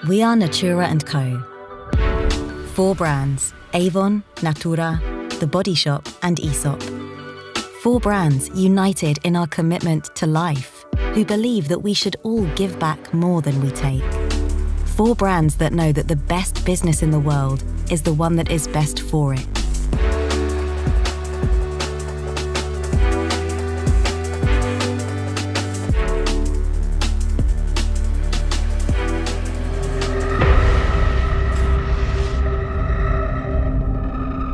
We are Natura Co. 4 brands: Avon, Natura, The Body Shop and Aesop. 4 brands united in our commitment to life, who believe that we should all give back more than we take. 4 brands that know that the best business in the world is the one that is best for it.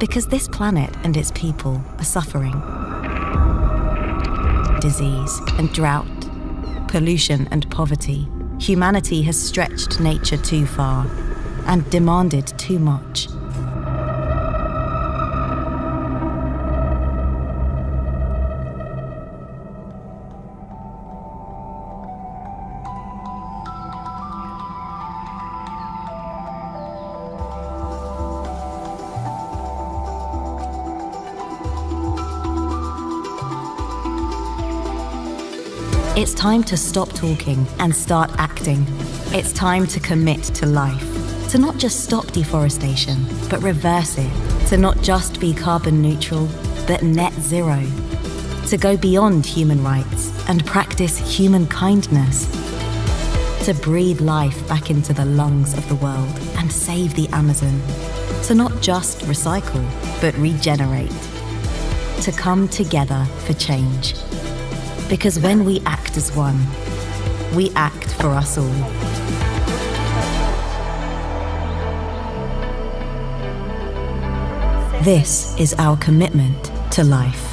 Because this planet and its people are suffering. Disease and drought, pollution and poverty. Humanity has stretched nature too far and demanded too much. It's time to stop talking and start acting. It's time to commit to life. To not just stop deforestation, but reverse it. To not just be carbon neutral, but net zero. To go beyond human rights and practice human kindness. To breathe life back into the lungs of the world and save the Amazon. To not just recycle, but regenerate. To come together for change. Because when we act as one, we act for us all. This is our commitment to life.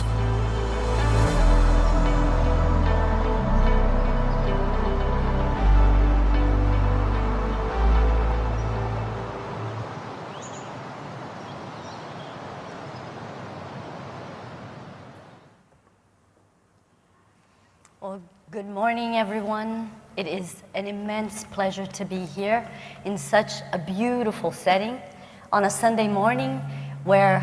Well, good morning, everyone. It is an immense pleasure to be here in such a beautiful setting on a Sunday morning where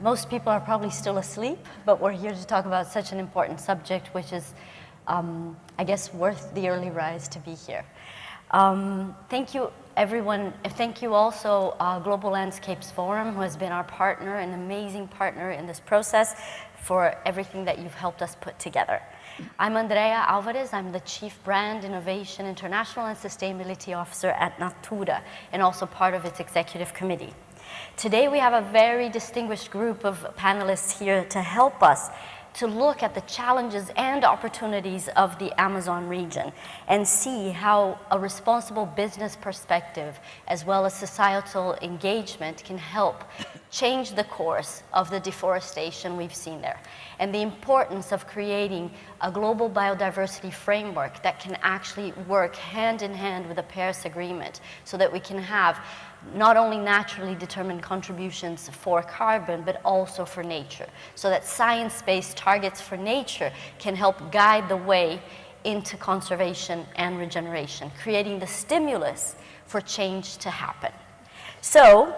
most people are probably still asleep, but we're here to talk about such an important subject, which is, I guess, worth the early rise to be here. Thank you, everyone. Thank you also, Global Landscapes Forum, who has been our partner, an amazing partner in this process, for everything that you've helped us put together. I'm Andrea Alvarez. I'm the Chief Brand Innovation International and Sustainability Officer at Natura, and also part of its executive committee. Today we have a very distinguished group of panelists here to help us to look at the challenges and opportunities of the Amazon region and see how a responsible business perspective as well as societal engagement can help change the course of the deforestation we've seen there, and the importance of creating a global biodiversity framework that can actually work hand in hand with the Paris Agreement so that we can have not only naturally determined contributions for carbon, but also for nature, so that science-based targets for nature can help guide the way into conservation and regeneration, creating the stimulus for change to happen. So,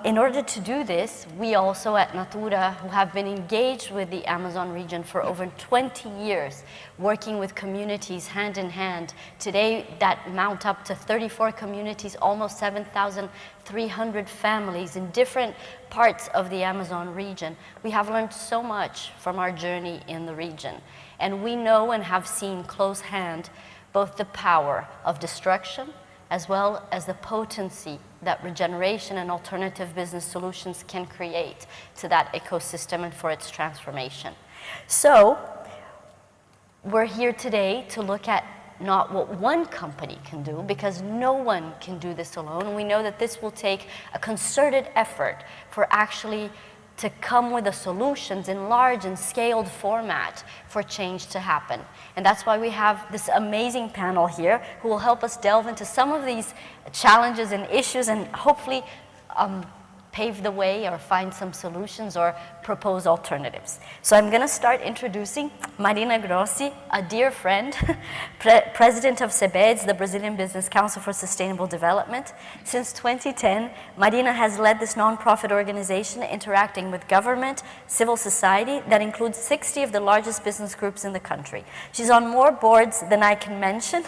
in order to do this, we also at Natura, who have been engaged with the Amazon region for over 20 years, working with communities hand in hand. Today, that mount up to 34 communities, almost 7,300 families in different parts of the Amazon region. We have learned so much from our journey in the region. And we know and have seen close hand both the power of destruction as well as the potency that regeneration and alternative business solutions can create to that ecosystem and for its transformation. So, we're here today to look at not what one company can do, because no one can do this alone. We know that this will take a concerted effort for actually to come with the solutions in large and scaled format for change to happen. And that's why we have this amazing panel here who will help us delve into some of these challenges and issues and hopefully pave the way or find some solutions or propose alternatives. So I'm going to start introducing Marina Grossi, a dear friend, president of CBEDS, the Brazilian Business Council for Sustainable Development. Since 2010, Marina has led this nonprofit organization interacting with government, civil society that includes 60 of the largest business groups in the country. She's on more boards than I can mention,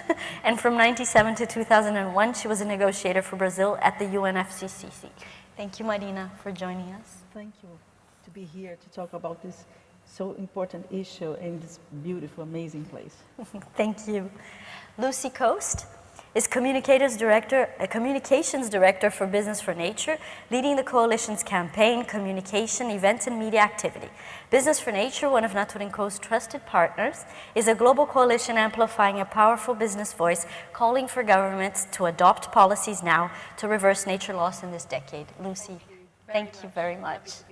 and from 1997 to 2001, she was a negotiator for Brazil at the UNFCCC. Thank you, Marina, for joining us. Thank you to be here to talk about this so important issue in this beautiful, amazing place. Thank you. Lucy Coast is communications director for Business for Nature, leading the coalition's campaign, communication, events, and media activity. Business for Nature, one of Natura Co's trusted partners, is a global coalition amplifying a powerful business voice, calling for governments to adopt policies now to reverse nature loss in this decade. Lucy, thank you very much.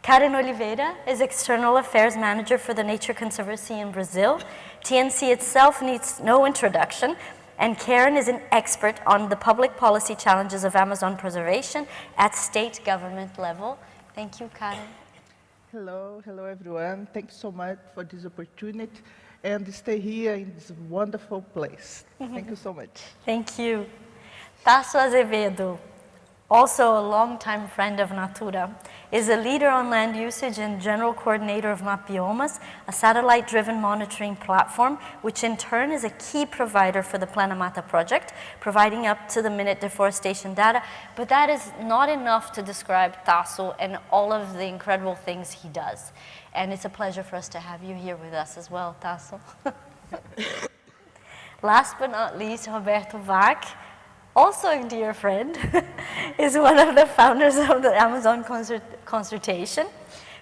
Karen Oliveira is External Affairs Manager for the Nature Conservancy in Brazil. TNC itself needs no introduction, and Karen is an expert on the public policy challenges of Amazon preservation at state government level. Thank you, Karen. Hello everyone. Thanks so much for this opportunity and stay here in this wonderful place. Thank you so much. Thank you. Tasso Azevedo, also a longtime friend of Natura, is a leader on land usage and general coordinator of Mapiomas, a satellite-driven monitoring platform, which in turn is a key provider for the Plana Mata project, providing up-to-the-minute deforestation data. But that is not enough to describe Tasso and all of the incredible things he does. And it's a pleasure for us to have you here with us as well, Tasso. Last but not least, Roberto Vac, also a dear friend, is one of the founders of the Amazon Consultation,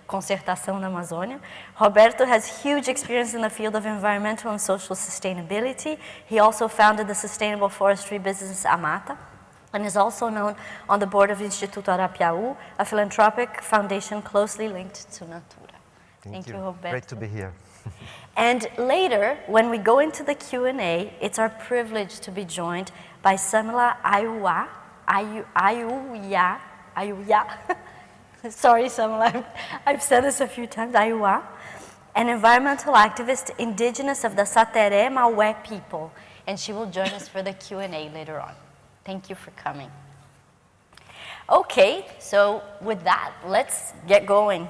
Concertação da Amazônia. Roberto has huge experience in the field of environmental and social sustainability. He also founded the sustainable forestry business Amata, and is also known on the board of Instituto Arapiaú, a philanthropic foundation closely linked to Natura. Thank you, Roberto. Great to be here. And later, when we go into the Q&A, it's our privilege to be joined by Samila Ayuya. Sorry, Samila, I've said this a few times, Ayuya, an environmental activist indigenous of the Sateré Maué people. And she will join us for the Q&A later on. Thank you for coming. Okay, so with that, let's get going.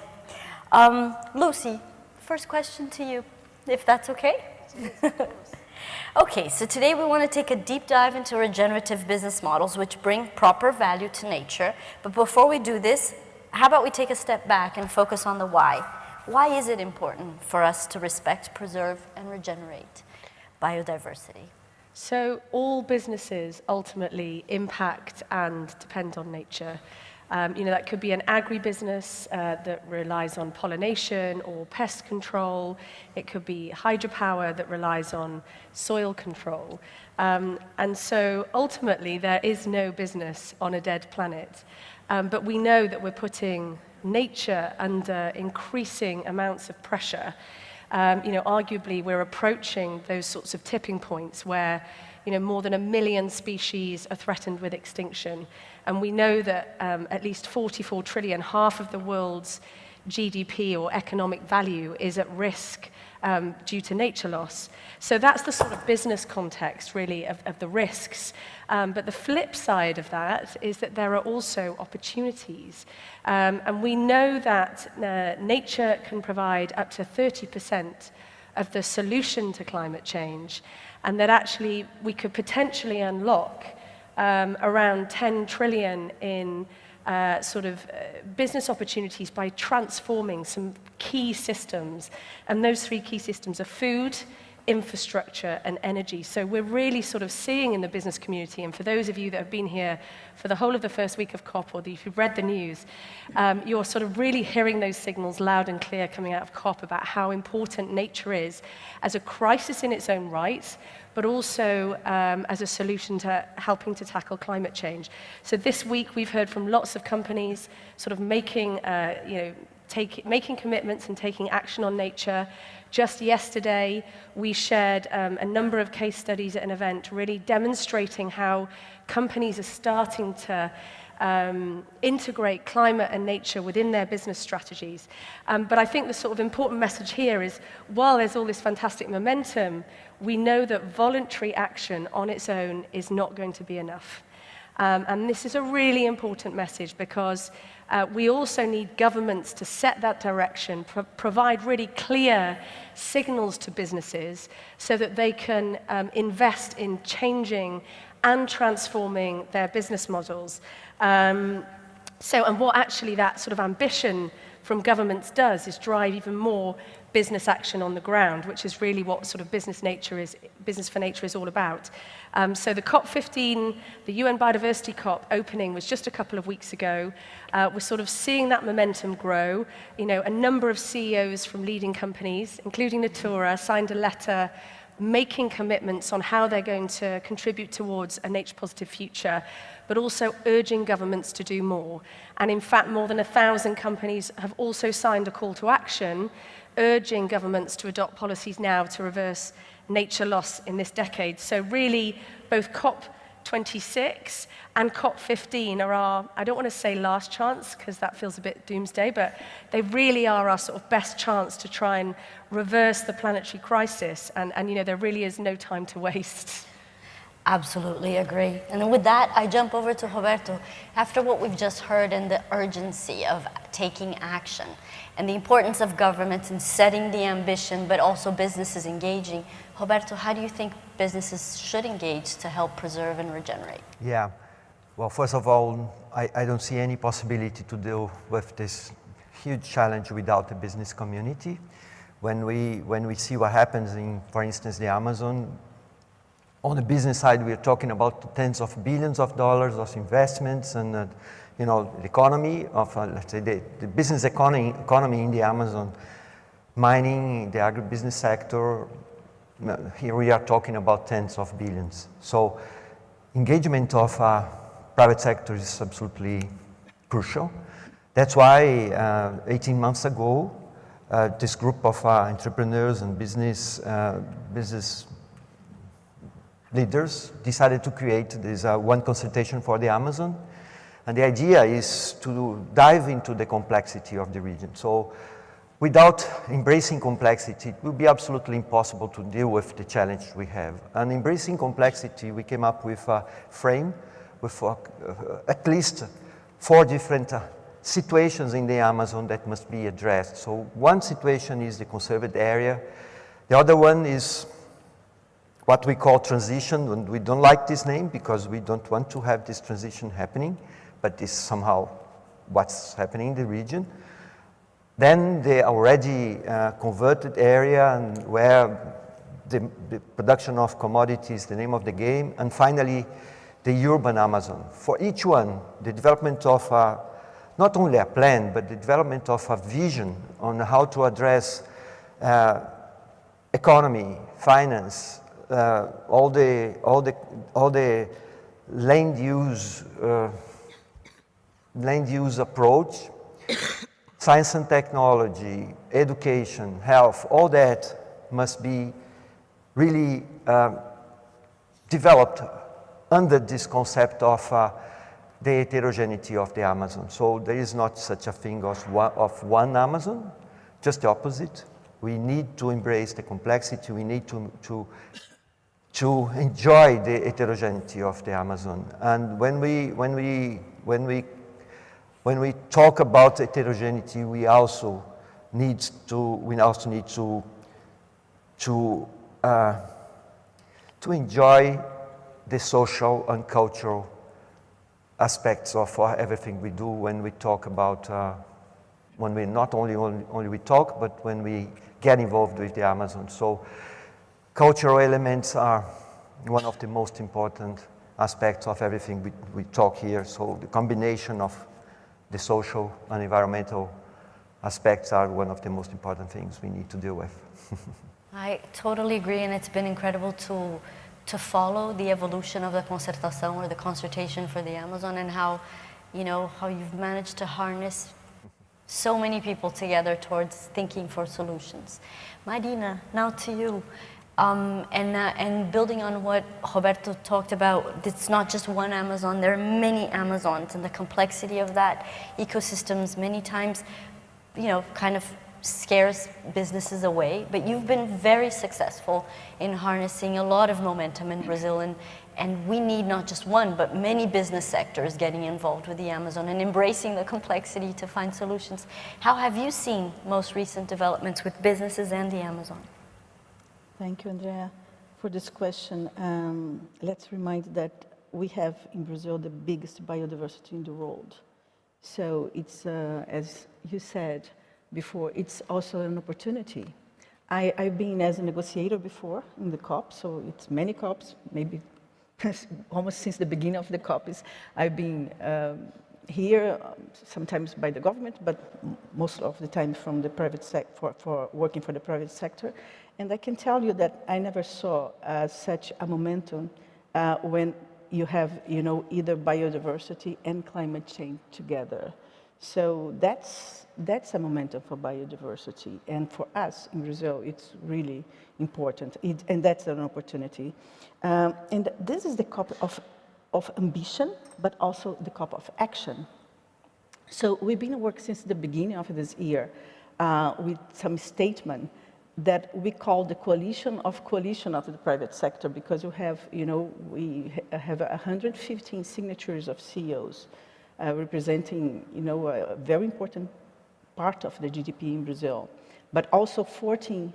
Lucy, first question to you, if that's okay? Okay, so today we want to take a deep dive into regenerative business models which bring proper value to nature. But before we do this, how about we take a step back and focus on the why? Why is it important for us to respect, preserve, and regenerate biodiversity? So all businesses ultimately impact and depend on nature. That could be an agribusiness that relies on pollination or pest control. It could be hydropower that relies on soil control. And so ultimately, there is no business on a dead planet. But we know that we're putting nature under increasing amounts of pressure. Arguably, we're approaching those sorts of tipping points where more than 1 million species are threatened with extinction. And we know that at least 44 trillion, half of the world's GDP or economic value, is at risk due to nature loss. So that's the sort of business context, really, of the risks. But the flip side of that is that there are also opportunities. And we know that nature can provide up to 30% of the solution to climate change, and that actually we could potentially unlock around 10 trillion in business opportunities by transforming some key systems. And those 3 key systems are food, infrastructure, and energy. So we're really sort of seeing in the business community, and for those of you that have been here for the whole of the first week of COP, or if you've read the news, you're sort of really hearing those signals loud and clear coming out of COP about how important nature is as a crisis in its own right, but also as a solution to helping to tackle climate change. So this week we've heard from lots of companies sort of making commitments and taking action on nature. Just yesterday, we shared a number of case studies at an event really demonstrating how companies are starting to integrate climate and nature within their business strategies. But I think the sort of important message here is, while there's all this fantastic momentum, we know that voluntary action on its own is not going to be enough. And this is a really important message because we also need governments to set that direction, provide really clear signals to businesses so that they can invest in changing and transforming their business models. And what actually that sort of ambition from governments does is drive even more business action on the ground, which is really what sort of business for nature is all about. So the COP15, the UN Biodiversity COP opening was just a couple of weeks ago. We're sort of seeing that momentum grow. You know, a number of CEOs from leading companies, including Natura, signed a letter making commitments on how they're going to contribute towards a nature-positive future, but also urging governments to do more. And in fact, more than 1,000 companies have also signed a call to action, urging governments to adopt policies now to reverse nature loss in this decade. So really, both COP26 and COP15 are our, I don't want to say last chance, because that feels a bit doomsday, but they really are our sort of best chance to try and reverse the planetary crisis. And you know, there really is no time to waste. Absolutely agree. And with that, I jump over to Roberto. After what we've just heard and the urgency of taking action and the importance of governments in setting the ambition, but also businesses engaging, Roberto, how do you think businesses should engage to help preserve and regenerate? Yeah. Well, first of all, I don't see any possibility to deal with this huge challenge without the business community. When we see what happens in, for instance, the Amazon, on the business side, we're talking about tens of billions of dollars of investments and, you know, the economy of, let's say, the business economy in the Amazon, mining, the agribusiness sector. Here we are talking about tens of billions. So engagement of private sector is absolutely crucial. That's why 18 months ago, this group of entrepreneurs and business leaders decided to create this one consultation for the Amazon. And the idea is to dive into the complexity of the region. So without embracing complexity, it will be absolutely impossible to deal with the challenge we have. And embracing complexity, we came up with a frame with at least 4 different situations in the Amazon that must be addressed. So one situation is the conserved area. The other one is what we call transition, and we don't like this name because we don't want to have this transition happening, but this is somehow what's happening in the region. Then the already converted area, and where the production of commodities, the name of the game, and finally the urban Amazon. For each one, the development of not only a plan, but the development of a vision on how to address economy, finance, all the land use approach, science and technology, education, health, all that must be really developed under this concept of the heterogeneity of the Amazon. So there is not such a thing as one Amazon, just the opposite. We need to embrace the complexity. We need to enjoy the heterogeneity of the Amazon. And when we talk about heterogeneity, we also need to enjoy the social and cultural aspects of everything we do when we talk about, when we not only we talk, but when we get involved with the Amazon. So cultural elements are one of the most important aspects of everything we talk here. So the combination of the social and environmental aspects are one of the most important things we need to deal with. I totally agree, and it's been incredible to follow the evolution of the concertação or the consultation for the Amazon, and how you've managed to harness so many people together towards thinking for solutions. Marina, now to you. And building on what Roberto talked about, it's not just one Amazon, there are many Amazons, and the complexity of that ecosystems many times, you know, kind of scares businesses away. But you've been very successful in harnessing a lot of momentum in Brazil, and we need not just one, but many business sectors getting involved with the Amazon and embracing the complexity to find solutions. How have you seen most recent developments with businesses and the Amazon? Thank you, Andrea, for this question. Let's remind that we have in Brazil the biggest biodiversity in the world. So it's, as you said before, it's also an opportunity. I've been as a negotiator before in the COP, so it's many COPs, maybe almost since the beginning of the COP. I've been here, sometimes by the government, but most of the time from the private sector, for working for the private sector. And I can tell you that I never saw such a momentum when you have, you know, either biodiversity and climate change together. So that's a momentum for biodiversity. And for us in Brazil, it's really important. And that's an opportunity. And this is the COP of ambition, but also the COP of action. So we've been working since the beginning of this year with some statement that we call the coalition of the private sector, because you have, you know, we have 115 signatures of CEOs representing, you know, a very important part of the GDP in Brazil, but also 14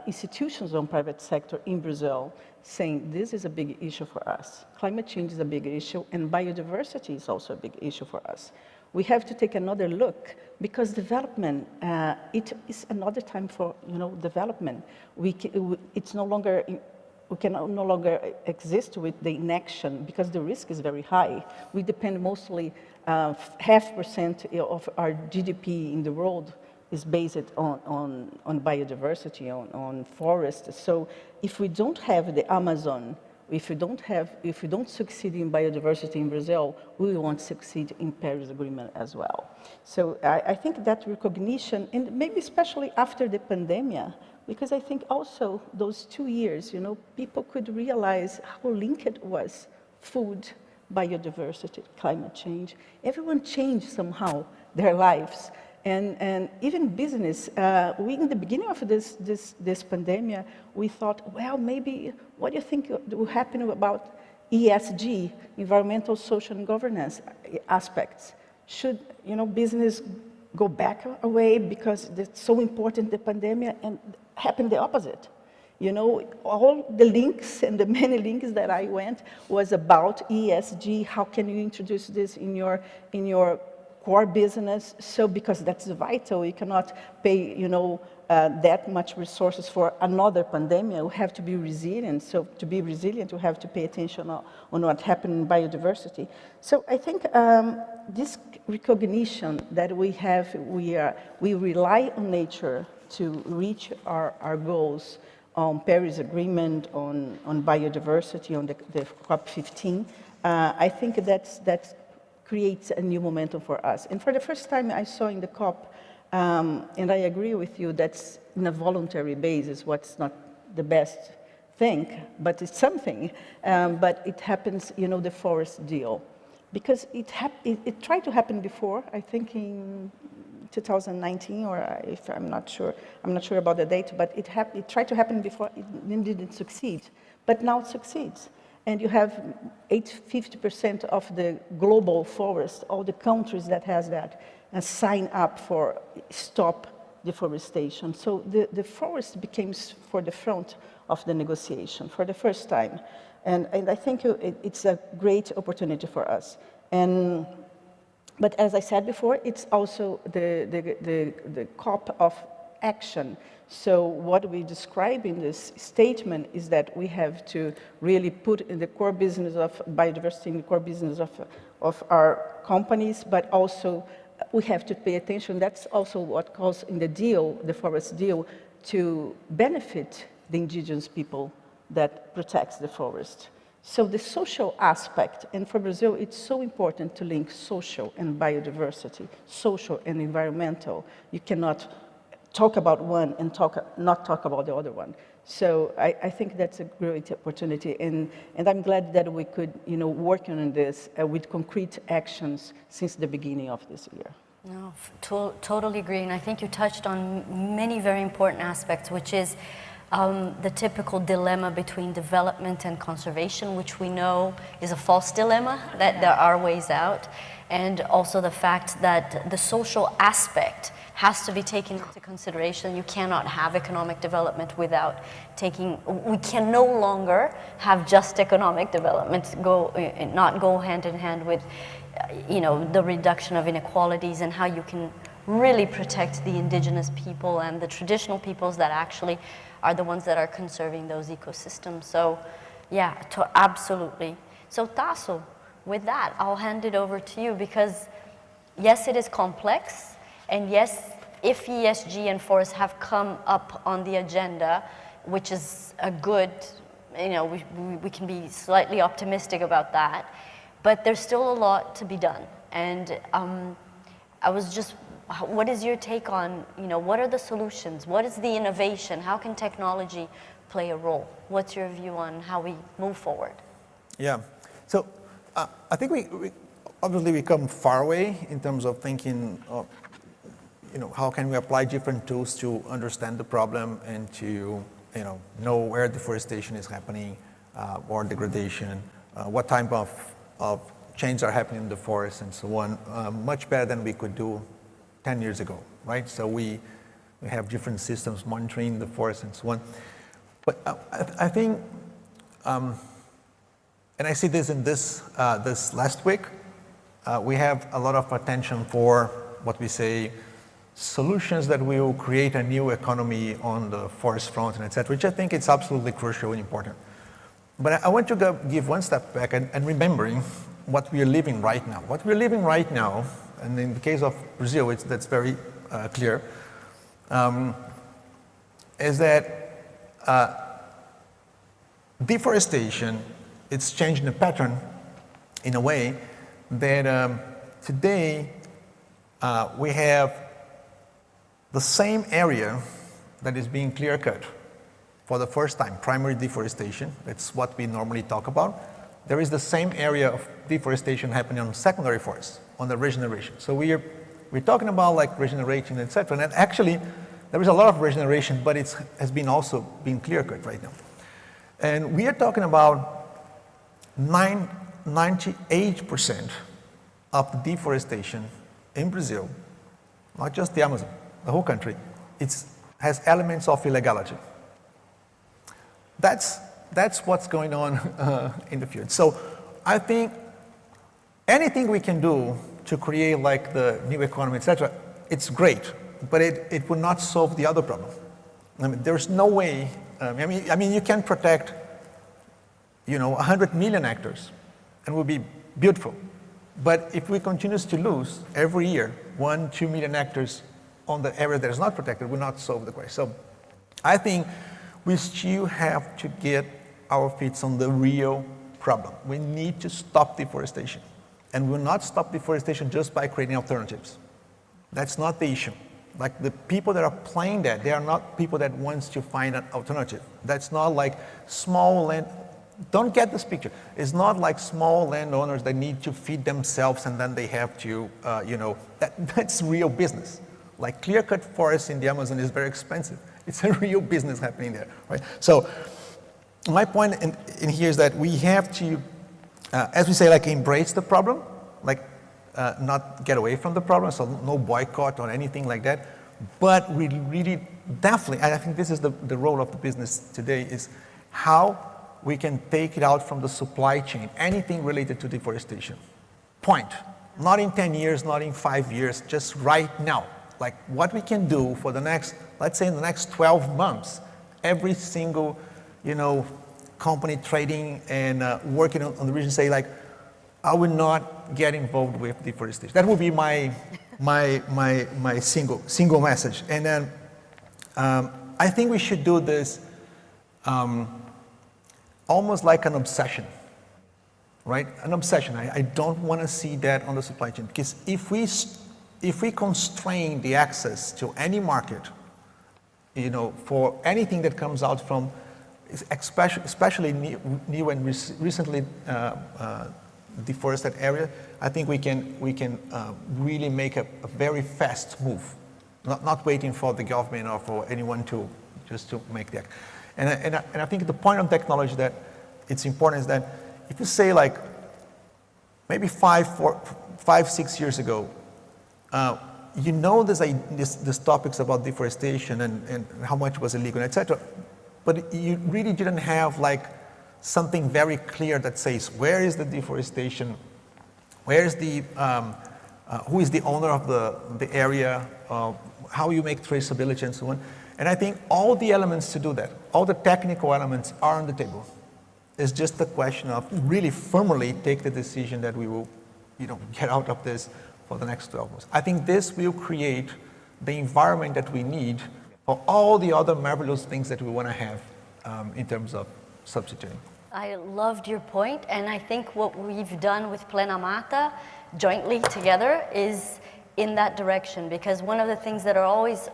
institutions on private sector in Brazil saying this is a big issue for us. Climate change is a big issue, and biodiversity is also a big issue for us. We have to take another look, because development, it is another time for, you know, development. It's no longer, we can no longer exist with the inaction, because the risk is very high. We depend mostly, 0.5% of our GDP in the world is based on biodiversity, on forests. So if we don't have the Amazon, if we don't succeed in biodiversity in Brazil, we won't succeed in Paris Agreement as well. So I think that recognition, and maybe especially after the pandemic, because I think also those 2 years, you know, people could realize how linked it was, food, biodiversity, climate change. Everyone changed somehow their lives. And even business, we in the beginning of this pandemic, we thought, well, maybe, what do you think will happen about ESG, environmental, social, and governance aspects? Should, you know, business go back away because it's so important, the pandemic, and happened the opposite? You know, all the links and the many links that I went was about ESG. How can you introduce this in your core business? So because that's vital, you cannot pay, you know, that much resources for another pandemic. We have to be resilient. So to be resilient, we have to pay attention on what happened in biodiversity. So I think this recognition that we have, we rely on nature to reach our goals on Paris Agreement, on biodiversity, on the COP15. I think that creates a new momentum for us. And for the first time I saw in the COP, and I agree with you, that's in a voluntary basis, what's not the best thing, but it's something. But it happens, you know, the forest deal. Because it tried to happen before, I think in 2019, or if I'm not sure about the date, but it tried to happen before, it didn't succeed. But now it succeeds. And you have 50% of the global forest, all the countries that has that, sign up for stop deforestation. So the forest became for the front of the negotiation for the first time. And I think it's a great opportunity for us. But as I said before, it's also the COP of action. So what we describe in this statement is that we have to really put in the core business of biodiversity, in the core business of our companies, but also we have to pay attention. That's also what calls in the deal, the forest deal, to benefit the indigenous people that protects the forest. So the social aspect, and for Brazil, it's so important to link social and biodiversity, social and environmental. You cannot talk about one and not talk about the other one. So I think that's a great opportunity, and I'm glad that we could, work on this with concrete actions since the beginning of this year. No, totally agree, and I think you touched on many very important aspects, which is the typical dilemma between development and conservation, which we know is a false dilemma, that there are ways out, and also the fact that the social aspect has to be taken into consideration. You cannot have economic development without we can no longer have just economic development not go hand in hand with, the reduction of inequalities and how you can really protect the indigenous people and the traditional peoples that actually are the ones that are conserving those ecosystems. So, yeah, absolutely. So, Tasso, with that, I'll hand it over to you because, yes, it is complex, and yes, if ESG and forests have come up on the agenda, which is a good, we can be slightly optimistic about that, but there's still a lot to be done. And what is your take on, what are the solutions? What is the innovation? How can technology play a role? What's your view on how we move forward? Yeah, so I think we obviously come far away in terms of thinking of, how can we apply different tools to understand the problem and to, know where deforestation is happening or degradation, what type of changes are happening in the forest and so on, much better than we could do 10 years ago, right? So we have different systems monitoring the forest and so on. But I think, and I see this in this last week, we have a lot of attention for what we say solutions that will create a new economy on the forest front and et cetera, which I think is absolutely crucial and important. But I want to give one step back and remembering what we are living right now. What we're living right now, and in the case of Brazil, that's very clear, is that deforestation, it's changing the pattern in a way that today we have the same area that is being clear-cut for the first time, primary deforestation, that's what we normally talk about. There is the same area of deforestation happening on secondary forests, on the regeneration. So we're talking about like regeneration, et cetera, and actually there is a lot of regeneration, but it has been also being clear-cut right now. And we are talking about 98% of the deforestation in Brazil, not just the Amazon, the whole country, has elements of illegality. That's what's going on in the field. So I think anything we can do to create like the new economy, etc., it's great, but it will not solve the other problem. I mean, there's no way. I mean, you can protect, 100 million hectares, and it will be beautiful. But if we continue to lose every year 1-2 million hectares on the area that is not protected, will not solve the question. So I think we still have to get our feet on the real problem. We need to stop deforestation. And we'll not stop deforestation just by creating alternatives. That's not the issue. Like the people that are playing that, they are not people that wants to find an alternative. That's not like small land. Don't get this picture. It's not like small landowners that need to feed themselves and then they have to, that's real business. Like clear-cut forests in the Amazon is very expensive. It's a real business happening there, right? So my point in here is that we have to, as we say, like embrace the problem, like not get away from the problem, so no boycott or anything like that. But we really definitely, I think this is the role of the business today, is how we can take it out from the supply chain, anything related to deforestation. Point. Not in 10 years, not in 5 years, just right now. Like what we can do for the next, let's say in the next 12 months, every single, company trading and working on the region say like, I will not get involved with deforestation. That would be my single message. And then I think we should do this almost like an obsession, right? An obsession. I don't want to see that on the supply chain, because if we constrain the access to any market, you know, for anything that comes out from, especially new and recently deforested area, I think we can really make a very fast move, not waiting for the government or for anyone to make that. And I think the point of technology that it's important is that if you say like maybe 5-6 years ago, you know these topics about deforestation and how much was illegal, etc. But you really didn't have like something very clear that says where is the deforestation, where is the who is the owner of the area, how you make traceability and so on. And I think all the elements to do that, all the technical elements are on the table. It's just a question of really firmly take the decision that we will, you know, get out of this for the next 12 months. I think this will create the environment that we need for all the other marvelous things that we want to have in terms of substituting. I loved your point, and I think what we've done with Plena Mata jointly together is in that direction, because one of the things that are always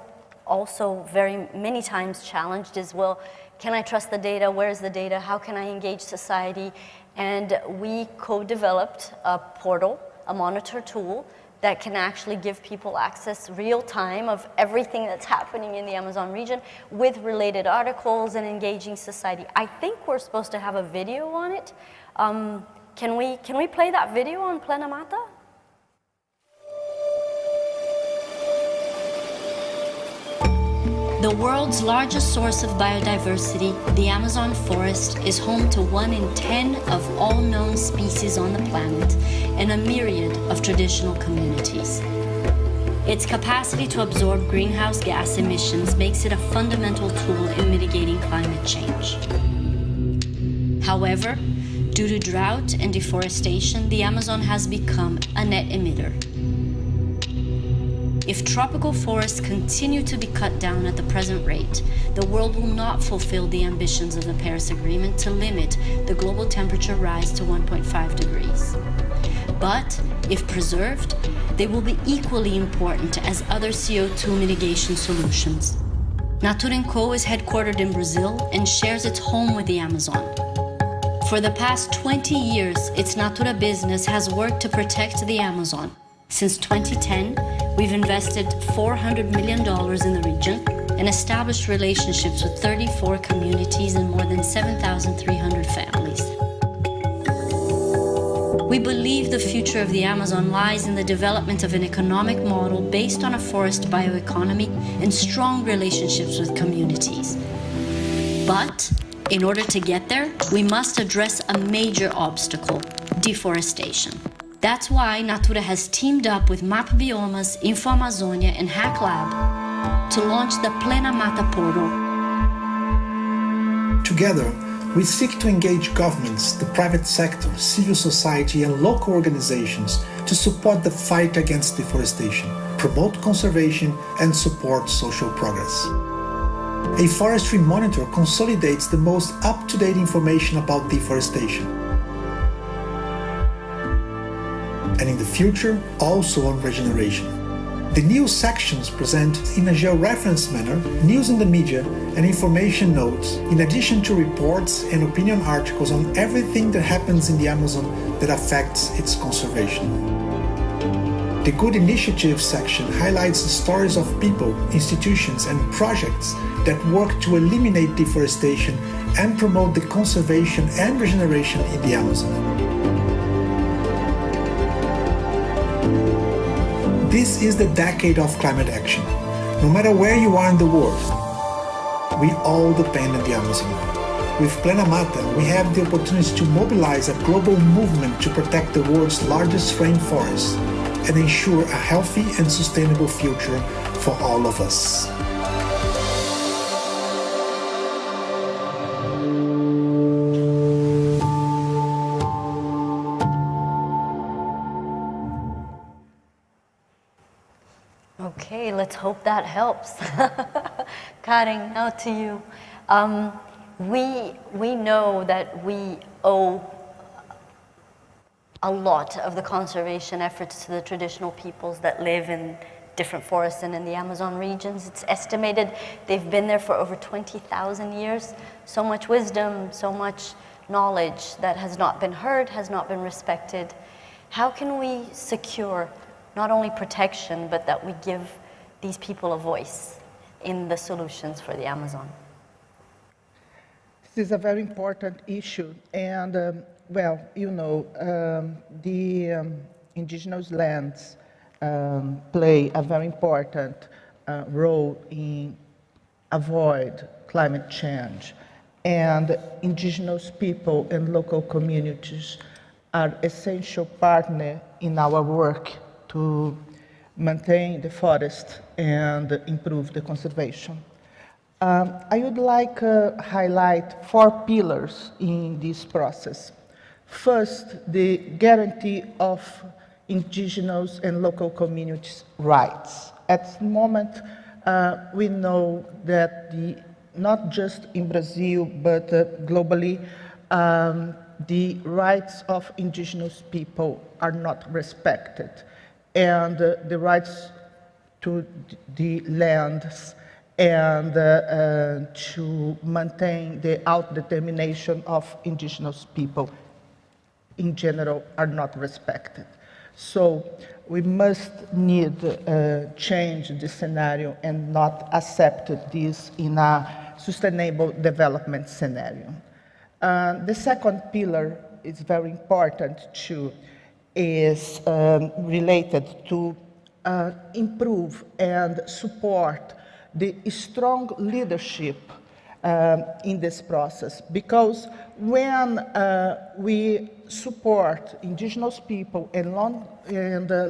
also very many times challenged is, well, can I trust the data? Where's the data? How can I engage society? And we co-developed a portal, a monitor tool that can actually give people access real time of everything that's happening in the Amazon region with related articles and engaging society. I think we're supposed to have a video on it. Can we play that video on Plena Mata? The world's largest source of biodiversity, the Amazon forest, is home to 1 in 10 of all known species on the planet and a myriad of traditional communities. Its capacity to absorb greenhouse gas emissions makes it a fundamental tool in mitigating climate change. However, due to drought and deforestation, the Amazon has become a net emitter. If tropical forests continue to be cut down at the present rate, the world will not fulfill the ambitions of the Paris Agreement to limit the global temperature rise to 1.5 degrees. But, if preserved, they will be equally important as other CO2 mitigation solutions. Natura Co is headquartered in Brazil and shares its home with the Amazon. For the past 20 years, its Natura business has worked to protect the Amazon. Since 2010, we've invested $400 million in the region and established relationships with 34 communities and more than 7,300 families. We believe the future of the Amazon lies in the development of an economic model based on a forest bioeconomy and strong relationships with communities. But, in order to get there, we must address a major obstacle: deforestation. That's why Natura has teamed up with Map Biomas, Info Amazonia, and Hack Lab to launch the Plena Mata portal. Together, we seek to engage governments, the private sector, civil society, and local organizations to support the fight against deforestation, promote conservation, and support social progress. A forestry monitor consolidates the most up-to-date information about deforestation. And in the future, also on regeneration. The news sections present, in a georeferenced manner, news in the media and information notes, in addition to reports and opinion articles on everything that happens in the Amazon that affects its conservation. The Good Initiatives section highlights the stories of people, institutions, and projects that work to eliminate deforestation and promote the conservation and regeneration in the Amazon. This is the decade of climate action. No matter where you are in the world, we all depend on the Amazon. With Plena Mata, we have the opportunity to mobilize a global movement to protect the world's largest rainforest and ensure a healthy and sustainable future for all of us. Okay, let's hope that helps. Karen, now to you. We know that we owe a lot of the conservation efforts to the traditional peoples that live in different forests and in the Amazon regions. It's estimated they've been there for over 20,000 years. So much wisdom, so much knowledge that has not been heard, has not been respected. How can we secure not only protection, but that we give these people a voice in the solutions for the Amazon? This is a very important issue, and well, you know, the indigenous lands play a very important role in avoid climate change, and indigenous people and local communities are essential partner in our work to maintain the forest and improve the conservation. I would like to highlight 4 pillars in this process. First, the guarantee of indigenous and local communities' rights. At the moment, we know that not just in Brazil, but globally, the rights of indigenous people are not respected. And the rights to the lands and to maintain the autodetermination of indigenous people in general are not respected. So we must need change the scenario and not accept this in a sustainable development scenario. The second pillar is very important too, is related to improve and support the strong leadership in this process, because when we support indigenous people and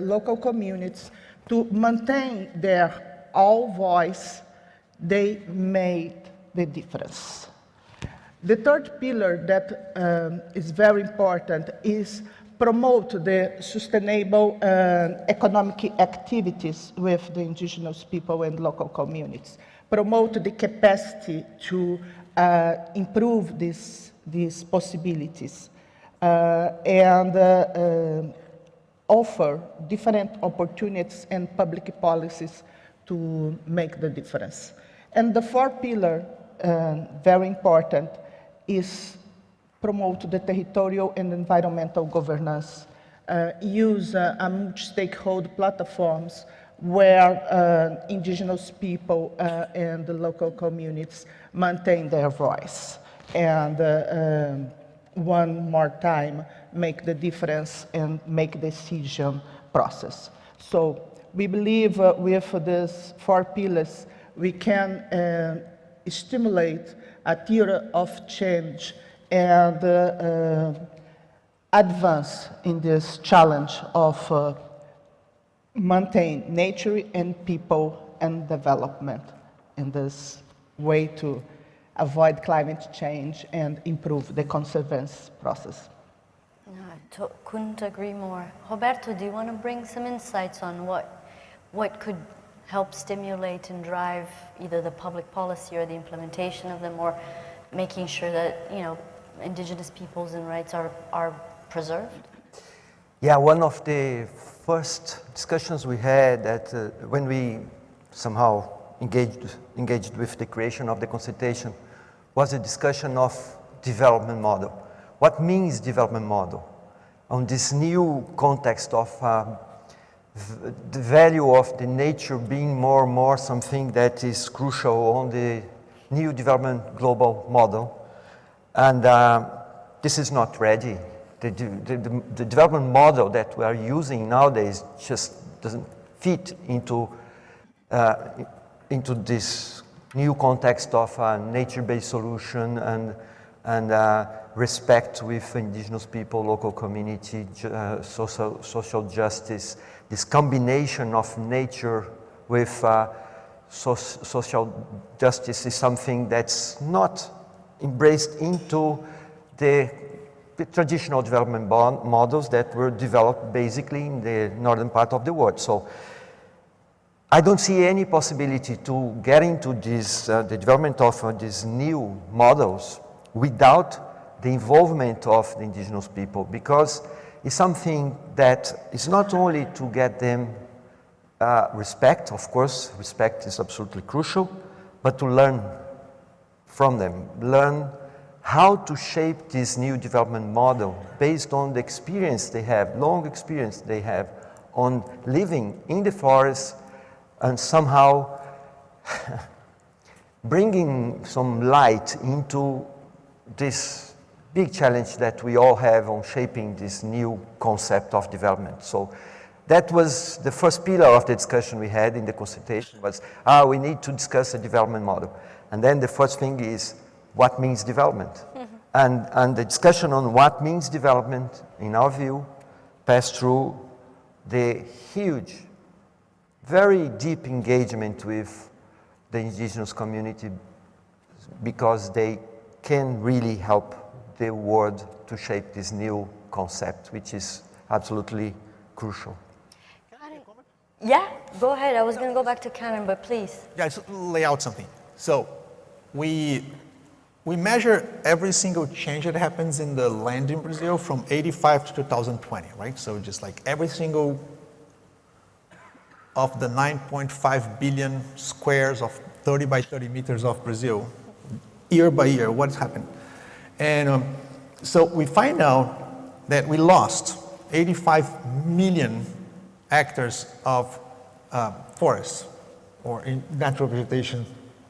local communities to maintain their all voice, they made the difference. The third pillar that is very important is promote the sustainable economic activities with the indigenous people and local communities. Promote the capacity to improve these possibilities and offer different opportunities and public policies to make the difference. And the fourth pillar, very important, is promote the territorial and environmental governance, use multi-stakeholder platforms where indigenous people and the local communities maintain their voice. And one more time, make the difference and make decision process. So we believe with these 4 pillars, we can stimulate a theory of change and advance in this challenge of maintain nature and people and development in this way to avoid climate change and improve the conservation process. Couldn't agree more. Roberto, do you want to bring some insights on what could help stimulate and drive either the public policy or the implementation of them, or making sure that, you know, indigenous peoples and rights are preserved? Yeah, one of the first discussions we had when we somehow engaged with the creation of the consultation was a discussion of development model. What means development model? On this new context of the value of the nature being more and more something that is crucial on the new development global model. And this is not ready. The development model that we are using nowadays just doesn't fit into this new context of nature-based solution and respect with indigenous people, local community, social justice. This combination of nature with social justice is something that's not embraced into the traditional development models that were developed basically in the northern part of the world. So I don't see any possibility to get into this, the development of these new models without the involvement of the indigenous people, because it's something that is not only to get them respect, of course, respect is absolutely crucial, but to learn from them, learn how to shape this new development model based on the experience they have, long experience they have on living in the forest and somehow bringing some light into this big challenge that we all have on shaping this new concept of development. So that was the first pillar of the discussion we had in the consultation was, we need to discuss a development model. And then the first thing is, what means development? Mm-hmm. And the discussion on what means development, in our view, passed through the huge, very deep engagement with the indigenous community because they can really help the world to shape this new concept, which is absolutely crucial. Yeah, go ahead. I was going to go back to Karen, but please. Yeah, just lay out something. So we measure every single change that happens in the land in Brazil from 85 to 2020, right? So just like every single of the 9.5 billion squares of 30 by 30 meters of Brazil, year by year, what's happened? And so we find out that we lost 85 million hectares of forests or in natural vegetation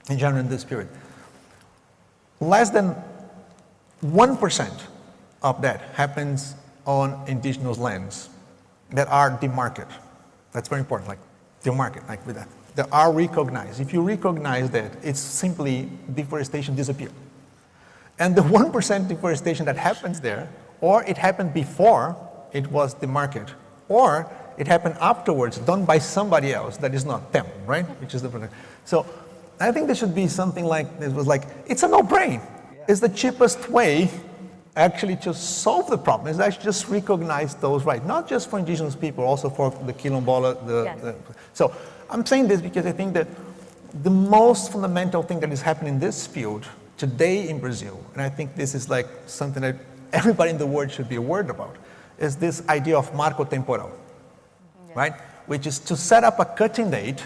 in general in this period. Less than 1% of that happens on indigenous lands that are demarcated. That's very important, like demarcated, like with that. They are recognized. If you recognize that, it's simply deforestation disappeared. And the 1% deforestation that happens there, or it happened before it was demarcated, or it happened afterwards, done by somebody else that is not them, right? Which is the so I think there should be something like it was like it's a no-brainer. Yeah. It's the cheapest way actually to solve the problem. Is actually just recognize those rights, not just for indigenous people, also for the quilombola. So I'm saying this because I think that the most fundamental thing that is happening in this field today in Brazil, and I think this is like something that everybody in the world should be aware about, is this idea of marco temporal. Right? Which is to set up a cutting date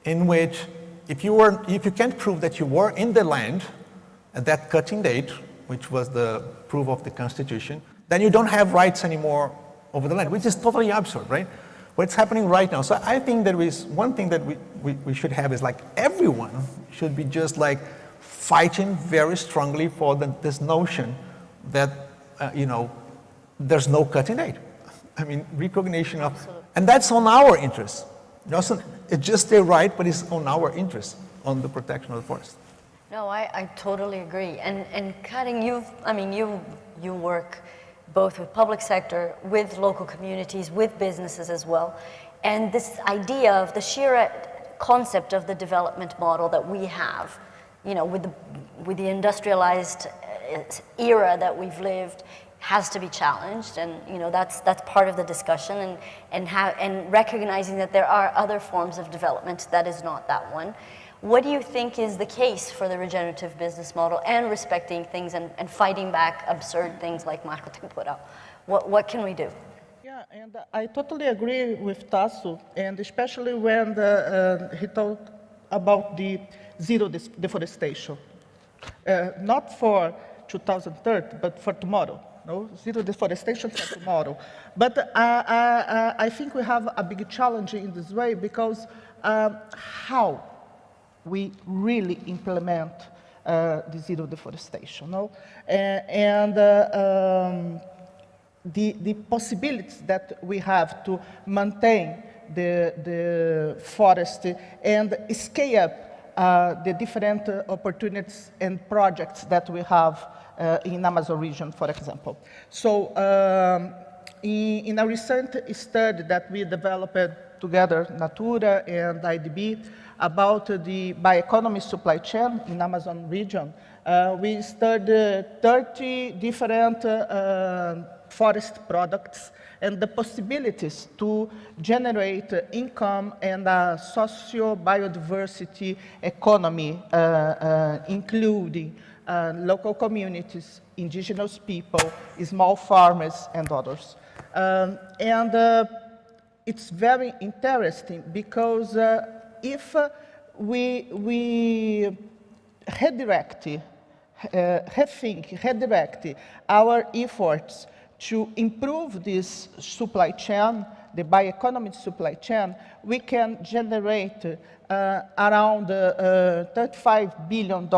in which if you can't prove that you were in the land at that cutting date, which was the proof of the Constitution, then you don't have rights anymore over the land, which is totally absurd, right? What's happening right now. So I think there is one thing that we should have is like everyone should be just like fighting very strongly for this notion that, there's no cutting date. I mean, recognition of, and that's on our interest. It's just their right, but it's on our interest, on the protection of the forest. No, I totally agree. And Karen, you work both with public sector, with local communities, with businesses as well. And this idea of the sheer concept of the development model that we have, with the industrialized era that we've lived, has to be challenged, and that's part of the discussion, and recognizing that there are other forms of development that is not that one. What do you think is the case for the regenerative business model and respecting things and fighting back absurd things like marco temporal? What can we do? Yeah, and I totally agree with Tasso, and especially when he talked about the zero deforestation, not for 2030, but for tomorrow. No, zero deforestation for tomorrow. But I think we have a big challenge in this way because how we really implement the zero deforestation, no? And the possibilities that we have to maintain the forest and scale up the different opportunities and projects that we have in Amazon region, for example. So in a recent study that we developed together, Natura and IDB, about the bioeconomy supply chain in Amazon region, we studied 30 different forest products and the possibilities to generate income and a socio-biodiversity economy, including local communities, indigenous people, small farmers, and others. it's very interesting because if we redirect our efforts to improve this supply chain, the bioeconomy supply chain, we can generate around $35 billion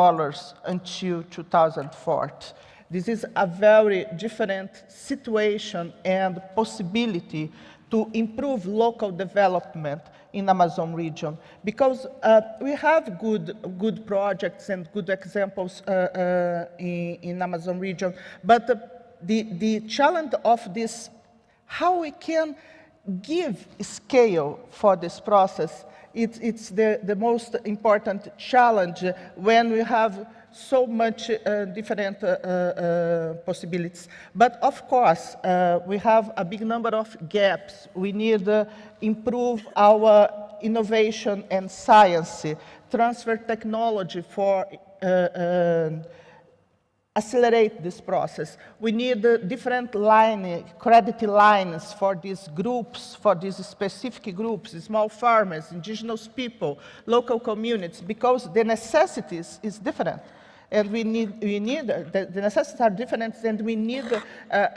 until 2040. This is a very different situation and possibility to improve local development in Amazon region, because we have good projects and good examples in Amazon region, but the challenge of this, how we can give scale for this process, it's the most important challenge when we have so much different possibilities. But of course, we have a big number of gaps. We need to improve our innovation and science, transfer technology for accelerate this process. We need different credit lines for these groups, for these specific groups, small farmers, indigenous people, local communities, because the necessities is different. And we need the necessities are different, and we need to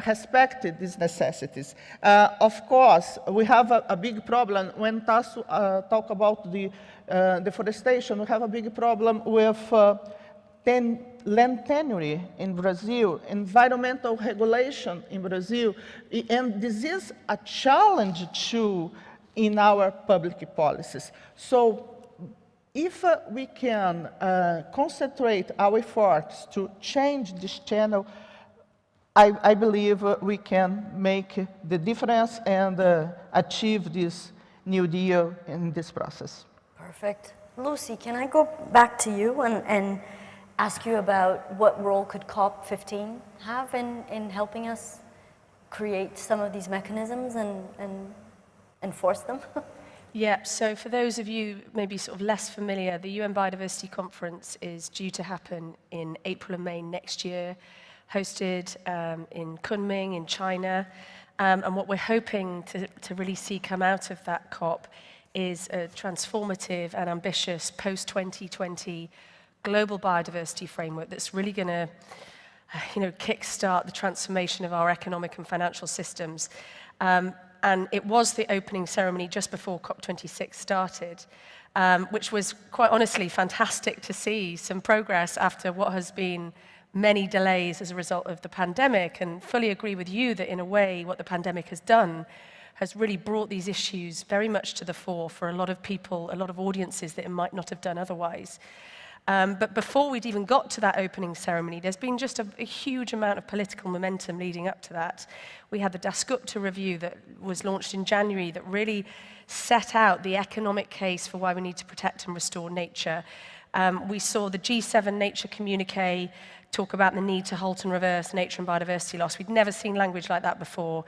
respect these necessities. Of course, we have a big problem when Tasso talk about the deforestation. We have a big problem with land tenure in Brazil, environmental regulation in Brazil, and this is a challenge too in our public policies. So if we can concentrate our efforts to change this channel, I believe we can make the difference and achieve this New Deal in this process. Perfect. Lucy, can I go back to you and ask you about what role could COP15 have in helping us create some of these mechanisms and enforce them? Yeah, so for those of you maybe sort of less familiar, the UN Biodiversity Conference is due to happen in April and May next year, hosted in Kunming in China. And what we're hoping to really see come out of that COP is a transformative and ambitious post-2020 global biodiversity framework that's really going to kickstart the transformation of our economic and financial systems. And it was the opening ceremony just before COP26 started, which was quite honestly fantastic to see some progress after what has been many delays as a result of the pandemic, and fully agree with you that in a way what the pandemic has done has really brought these issues very much to the fore for a lot of people, a lot of audiences that it might not have done otherwise. But before we'd even got to that opening ceremony, there's been just a huge amount of political momentum leading up to that. We had the Dasgupta review that was launched in January that really set out the economic case for why we need to protect and restore nature. We saw the G7 Nature Communique talk about the need to halt and reverse nature and biodiversity loss. We'd never seen language like that before.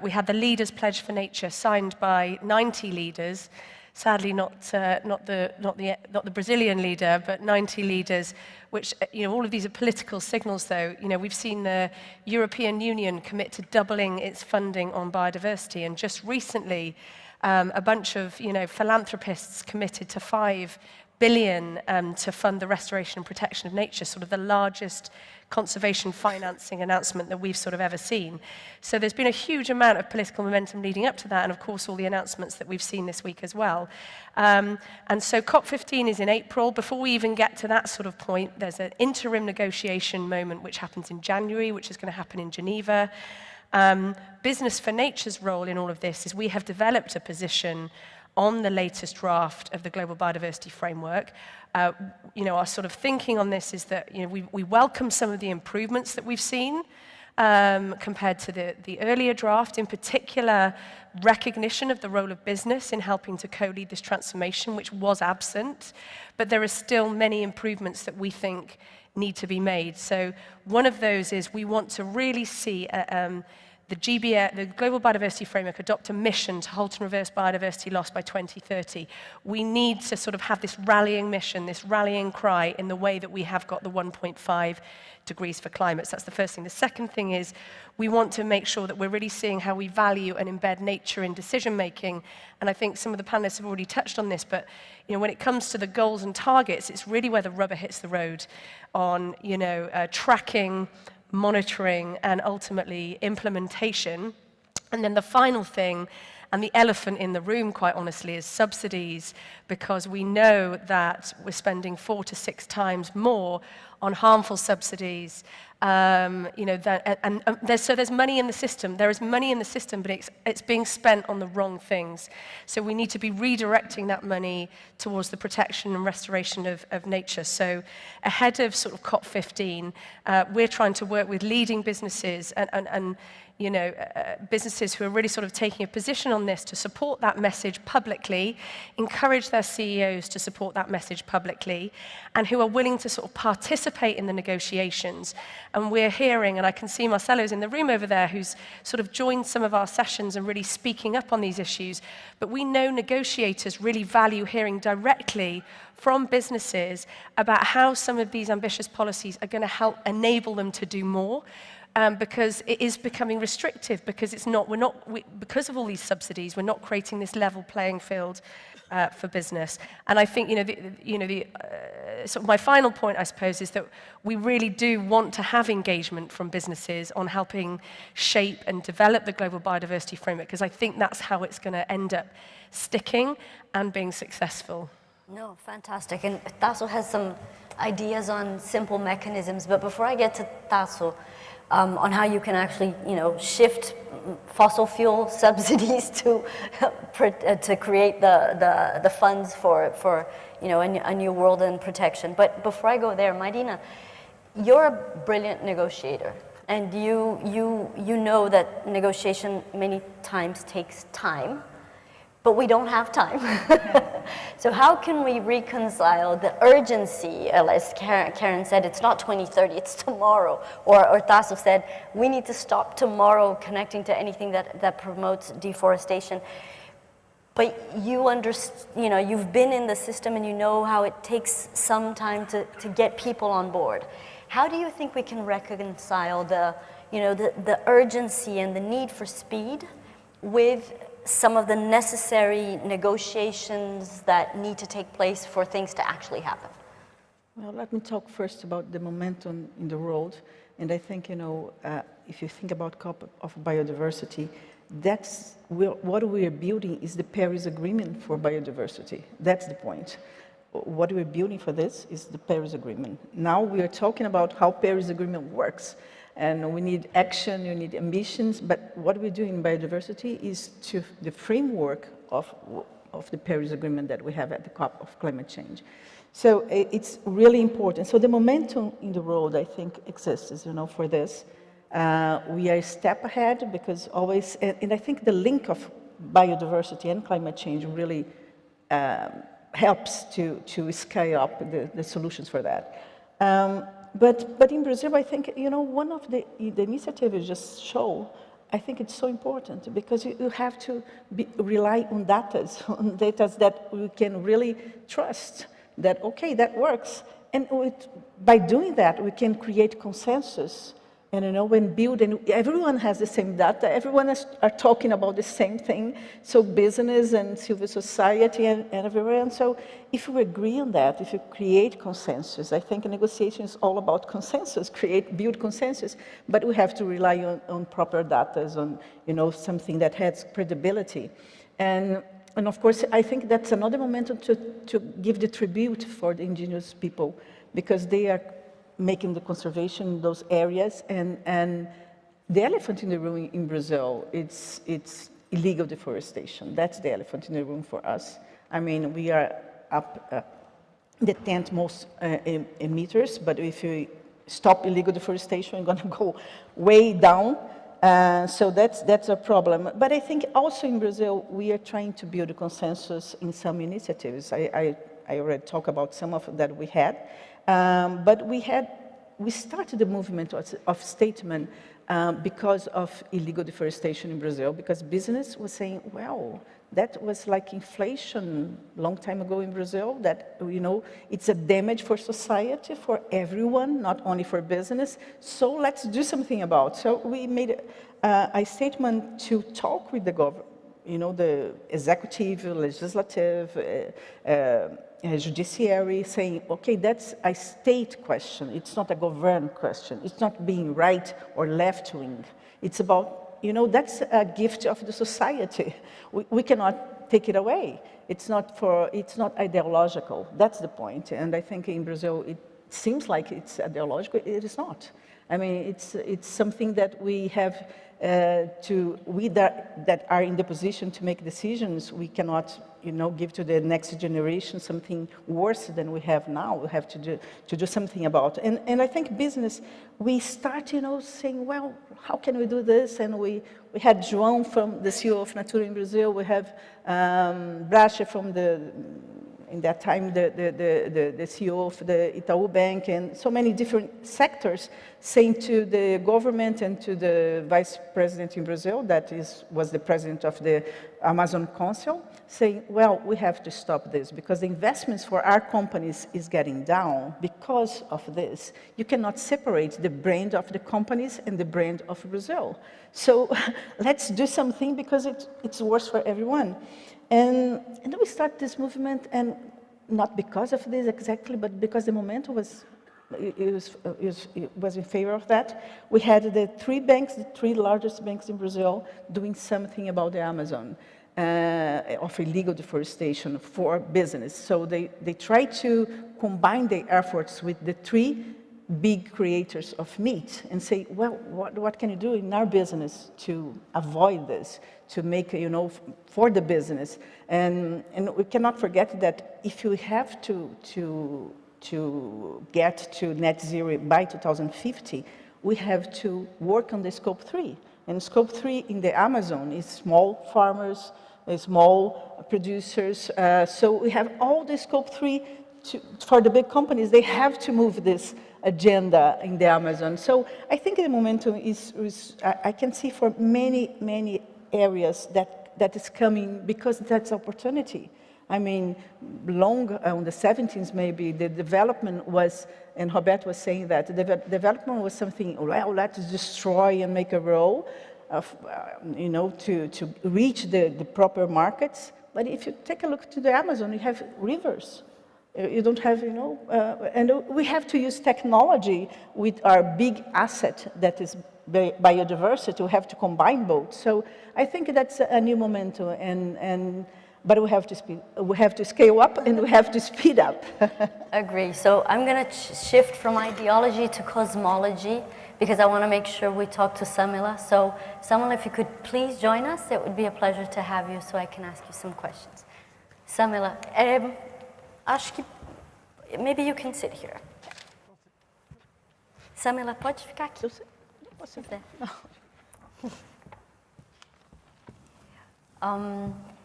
We had the Leaders' Pledge for Nature signed by 90 leaders. Sadly, not the Brazilian leader, but 90 leaders, which, all of these are political signals, though. We've seen the European Union commit to doubling its funding on biodiversity, and just recently, a bunch of, philanthropists committed to $5 billion to fund the restoration and protection of nature, sort of the largest conservation financing announcement that we've sort of ever seen. So there's been a huge amount of political momentum leading up to that, and of course all the announcements that we've seen this week as well. And so COP15 is in April. Before we even get to that sort of point, there's an interim negotiation moment which happens in January, which is going to happen in Geneva. Business for Nature's role in all of this is we have developed a position on the latest draft of the Global Biodiversity Framework. Our sort of thinking on this is that we welcome some of the improvements that we've seen compared to the earlier draft, in particular recognition of the role of business in helping to co-lead this transformation, which was absent, but there are still many improvements that we think need to be made. So one of those is we want to really see the GBF, the Global Biodiversity Framework, adopt a mission to halt and reverse biodiversity loss by 2030. We need to sort of have this rallying mission, this rallying cry in the way that we have got the 1.5 degrees for climate. So that's the first thing. The second thing is we want to make sure that we're really seeing how we value and embed nature in decision making. And I think some of the panelists have already touched on this, but when it comes to the goals and targets, it's really where the rubber hits the road on tracking, monitoring, and ultimately implementation. And then the final thing, and the elephant in the room, quite honestly, is subsidies, because we know that we're spending 4 to 6 times more on harmful subsidies. So there's money in the system. There is money in the system, but it's being spent on the wrong things. So we need to be redirecting that money towards the protection and restoration of nature. So ahead of sort of COP15, we're trying to work with leading businesses and businesses who are really sort of taking a position on this to support that message publicly, encourage their CEOs to support that message publicly, and who are willing to sort of participate in the negotiations. And we're hearing, and I can see Marcelo's in the room over there, who's sort of joined some of our sessions and really speaking up on these issues. But we know negotiators really value hearing directly from businesses about how some of these ambitious policies are going to help enable them to do more. Because it is becoming restrictive, because because of all these subsidies, we're not creating this level playing field for business. And I think, sort of my final point, I suppose, is that we really do want to have engagement from businesses on helping shape and develop the Global Biodiversity Framework, because I think that's how it's going to end up sticking and being successful. No, fantastic. And Tasso has some ideas on simple mechanisms, but before I get to Tasso, on how you can actually, shift fossil fuel subsidies to create the funds for a new world and protection. But before I go there, Marina, you're a brilliant negotiator, and you know that negotiation many times takes time, but we don't have time. So how can we reconcile the urgency, as Karen said, it's not 2030, it's tomorrow, or Tasso said, we need to stop tomorrow connecting to anything that promotes deforestation. But you've been in the system and you know how it takes some time to get people on board. How do you think we can reconcile the urgency and the need for speed with some of the necessary negotiations that need to take place for things to actually happen? Well, let me talk first about the momentum in the world. And I think, if you think about COP of biodiversity, what we are building is the Paris Agreement for biodiversity. That's the point. What we're building for this is the Paris Agreement. Now we are talking about how Paris Agreement works. And we need action, we need ambitions, but what we do in biodiversity is the framework of the Paris Agreement that we have at the COP of climate change. So it's really important. So the momentum in the world, I think, exists, for this. We are a step ahead because always, and I think the link of biodiversity and climate change really helps to scale up the solutions for that. But in Brazil, I think, one of the initiatives you just show, I think it's so important because you have to rely on data that we can really trust that, okay, that works. And by doing that, we can create consensus and build, and everyone has the same data, everyone are talking about the same thing, so business and civil society and everywhere. And so if we agree on that, if you create consensus, I think a negotiation is all about consensus, build consensus, but we have to rely on proper data, on something that has credibility. And of course, I think that's another momentum to give the tribute for the indigenous people, because they are making the conservation in those areas, and the elephant in the room in Brazil, it's illegal deforestation. That's the elephant in the room for us. I mean, we are up the 10th most emitters, but if you stop illegal deforestation, we're going to go way down. So that's a problem. But I think also in Brazil, we are trying to build a consensus in some initiatives. I already talked about some of that we had. But we we started the movement of statement because of illegal deforestation in Brazil, because business was saying, well, that was like inflation long time ago in Brazil, that, you know, it's a damage for society, for everyone, not only for business, so let's do something about it. So we made a statement to talk with the government, you know, the executive, legislative, judiciary, saying, okay, that's a state question, it's not a government question, it's not being right or left-wing, it's about, you know, that's a gift of the society. We cannot take it away. It's not ideological. That's the point. And I think in Brazil, it seems like it's ideological. It is not. I mean, it's something that we have that are in the position to make decisions. We cannot, you know, give to the next generation something worse than we have now. We have to do something about it. And I think business, we start, you know, saying, well, how can we do this? And we had João from the CEO of Natura in Brazil. We have Bracha from in that time, the CEO of the Itaú Bank, and so many different sectors saying to the government and to the vice president in Brazil, that was the president of the Amazon Council, saying, well, we have to stop this because the investments for our companies is getting down because of this. You cannot separate the brand of the companies and the brand of Brazil. So let's do something because it's worse for everyone. And then we start this movement, and not because of this exactly, but because the momentum was in favor of that. We had the three largest banks in Brazil doing something about the Amazon of illegal deforestation for business. So they try to combine their efforts with the three big creators of meat and say, well, what can you do in our business to avoid this, to make, you know, for the business? And we cannot forget that if you have to get to net zero by 2050, we have to work on the scope 3. And scope 3 in the Amazon is small farmers, small producers. So we have all the scope 3 for the big companies. They have to move this agenda in the Amazon. So I think the momentum is I can see for many areas that is coming because that's opportunity. I mean, long on the 70s maybe, the development was, and Roberto was saying that, the development was something, well, let's destroy and make a roll of, you know, to reach the proper markets. But if you take a look to the Amazon, you have rivers. You don't have, you know, and we have to use technology with our big asset that is biodiversity. We have to combine both. So I think that's a new momentum, but we have to scale up and we have to speed up. Agree. So I'm going to shift from ideology to cosmology because I want to make sure we talk to Samila. So Samila, if you could please join us, it would be a pleasure to have you so I can ask you some questions. Samila, acho que maybe you can sit here. Samila, pode ficar aqui. Se quiser.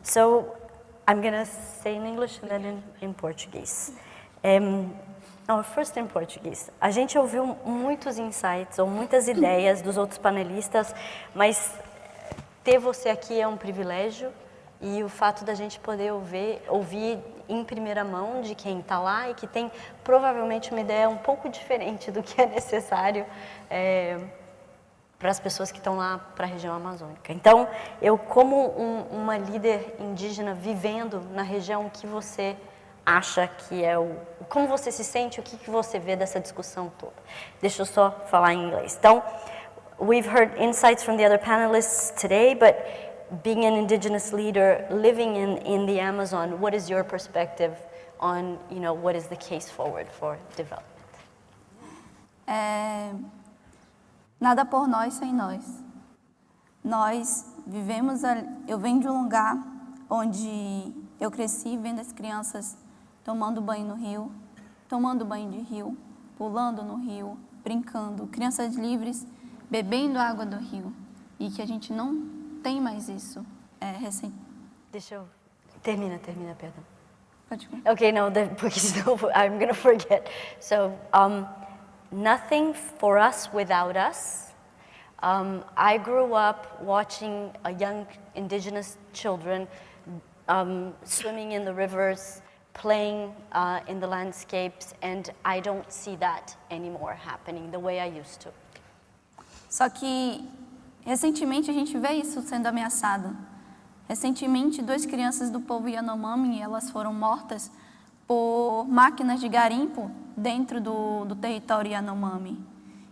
So I'm going to say in English and then in Portuguese. First in português. A gente ouviu muitos insights ou muitas ideias dos outros panelistas, mas ter você aqui é um privilégio e o fato da gente poder ouvir em primeira mão de quem está lá e que tem provavelmente uma ideia um pouco diferente do que é necessário para as pessoas que estão lá para a região amazônica. Então, eu como uma líder indígena vivendo na região, o que você acha que é como você se sente, o que você vê dessa discussão toda? Deixa eu só falar em inglês. Então, we've heard insights from the other panelists today, but being an indigenous leader living in the Amazon, what is your perspective on, you know, what is the case forward for development? Nada por nós sem nós. Nós vivemos, eu venho de um lugar onde eu cresci vendo as crianças tomando banho no rio, tomando banho de rio, pulando no rio, brincando, crianças livres, bebendo água do rio. E que a gente não tem mais isso recente. Deixa eu... Termina, perdão. Pode ir. Okay, no, porque senão I'm going to forget. So, nothing for us without us. I grew up watching young Indigenous children swimming in the rivers, playing in the landscapes, and I don't see that anymore happening the way I used to. Só que, recentemente, a gente vê isso sendo ameaçado. Recentemente, 2 crianças do povo Yanomami, elas foram mortas por máquinas de garimpo dentro do território Yanomami.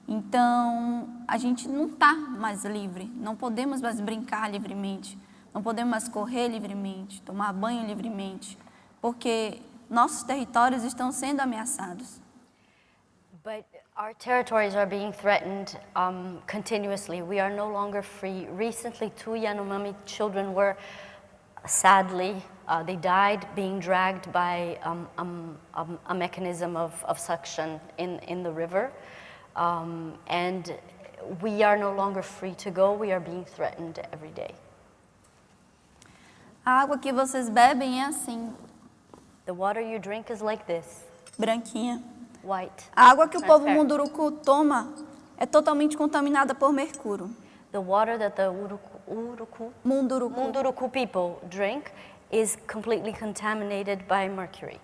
Então, a gente não está mais livre, não podemos mais brincar livremente, não podemos mais correr livremente, tomar banho livremente, porque nossos territórios estão sendo ameaçados. But our territories are being threatened continuously. We are no longer free. Recently, 2 Yanomami children were, sadly, they died being dragged by a mechanism of suction in the river. And we are no longer free to go. We are being threatened every day. A água que vocês bebem é assim, The water you drink is like this, branquinha. white. A água que o povo transparent. Munduruku toma é totalmente contaminada por mercúrio. The water that the Munduruku. Munduruku people drink is completely contaminated by mercury.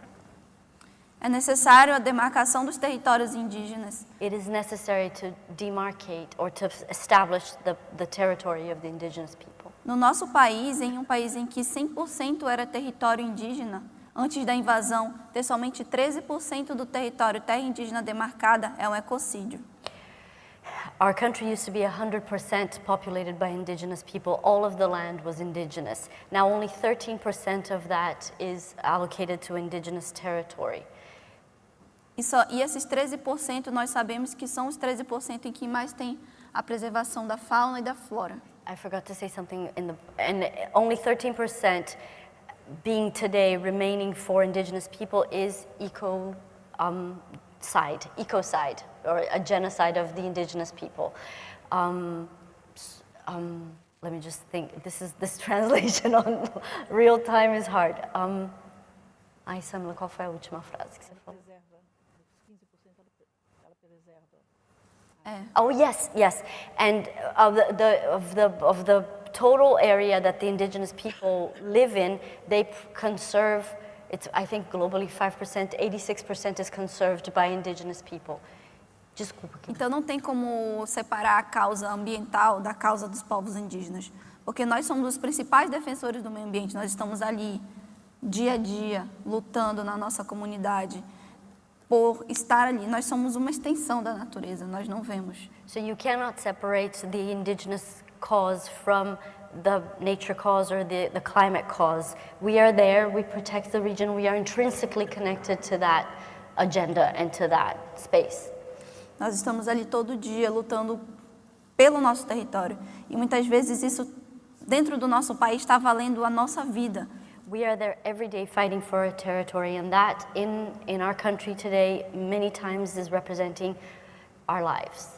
É necessário a demarcação dos territórios indígenas. It is necessary to demarcate or to establish the territory of the indigenous people. No nosso país, em um país em que 100% era território indígena, antes da invasão, ter somente 13% do território terra indígena demarcada é um ecocídio. Our country used to be 100% populated by indigenous people. All of the land was indigenous. Now only 13% of that is allocated to indigenous territory. E esses 13% nós sabemos que são os 13% em que mais tem a preservação da fauna e da flora. I forgot to say something and only 13% being today remaining for indigenous people is ecocide, or a genocide of the indigenous people. Let me just think. This translation on real time is hard. Ai, Samila, qual foi a última frase que você falou? Oh yes, yes. And of the total area that the indigenous people live in, they conserve. It's, I think, globally 5%, 86% is conserved by indigenous people. Desculpa. Então não tem como separar a causa ambiental da causa dos povos indígenas, porque nós somos os principais defensores do meio ambiente. Nós estamos ali dia a dia lutando na nossa comunidade por estar ali. Nós somos uma extensão da natureza, nós não vemos. So you cannot separate the indigenous cause from the nature cause or the climate cause. We are there, we protect the region, we are intrinsically connected to that agenda and to that space. Nós estamos ali todo dia lutando pelo nosso território. E muitas vezes isso, dentro do nosso país, está valendo a nossa vida. We are there every day fighting for a territory, and that in our country today many times is representing our lives.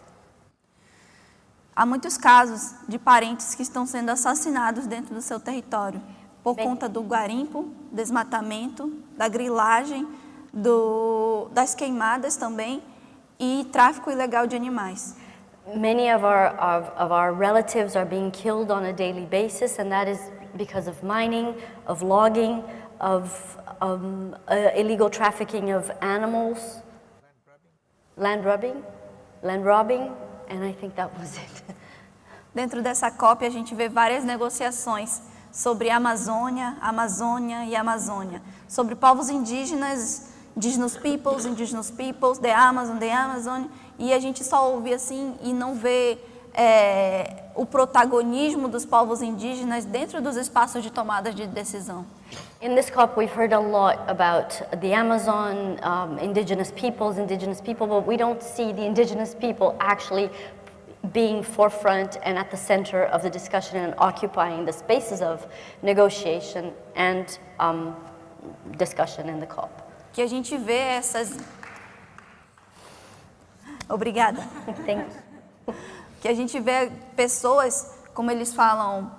Há muitos casos de parentes que estão sendo assassinados dentro do seu território por conta do garimpo, desmatamento, da grilagem, das queimadas também e tráfico ilegal de animais. Many of our relatives are being killed on a daily basis, and that is because of mining, of logging, of illegal trafficking of animals, land robbing, and I think that was it. Dentro dessa COP a gente vê várias negociações sobre Amazônia e Amazônia, sobre povos indígenas, indigenous peoples, the Amazon, e a gente só ouve assim e não vê o protagonismo dos povos indígenas dentro dos espaços de tomada de decisão. In this COP, we've heard a lot about the Amazon, indigenous people, but we don't see the indigenous people actually being forefront and at the center of the discussion and occupying the spaces of negotiation and discussion in the COP. Que a gente vê essas... Obrigada. Thank you. Que a gente vê pessoas, como eles falam,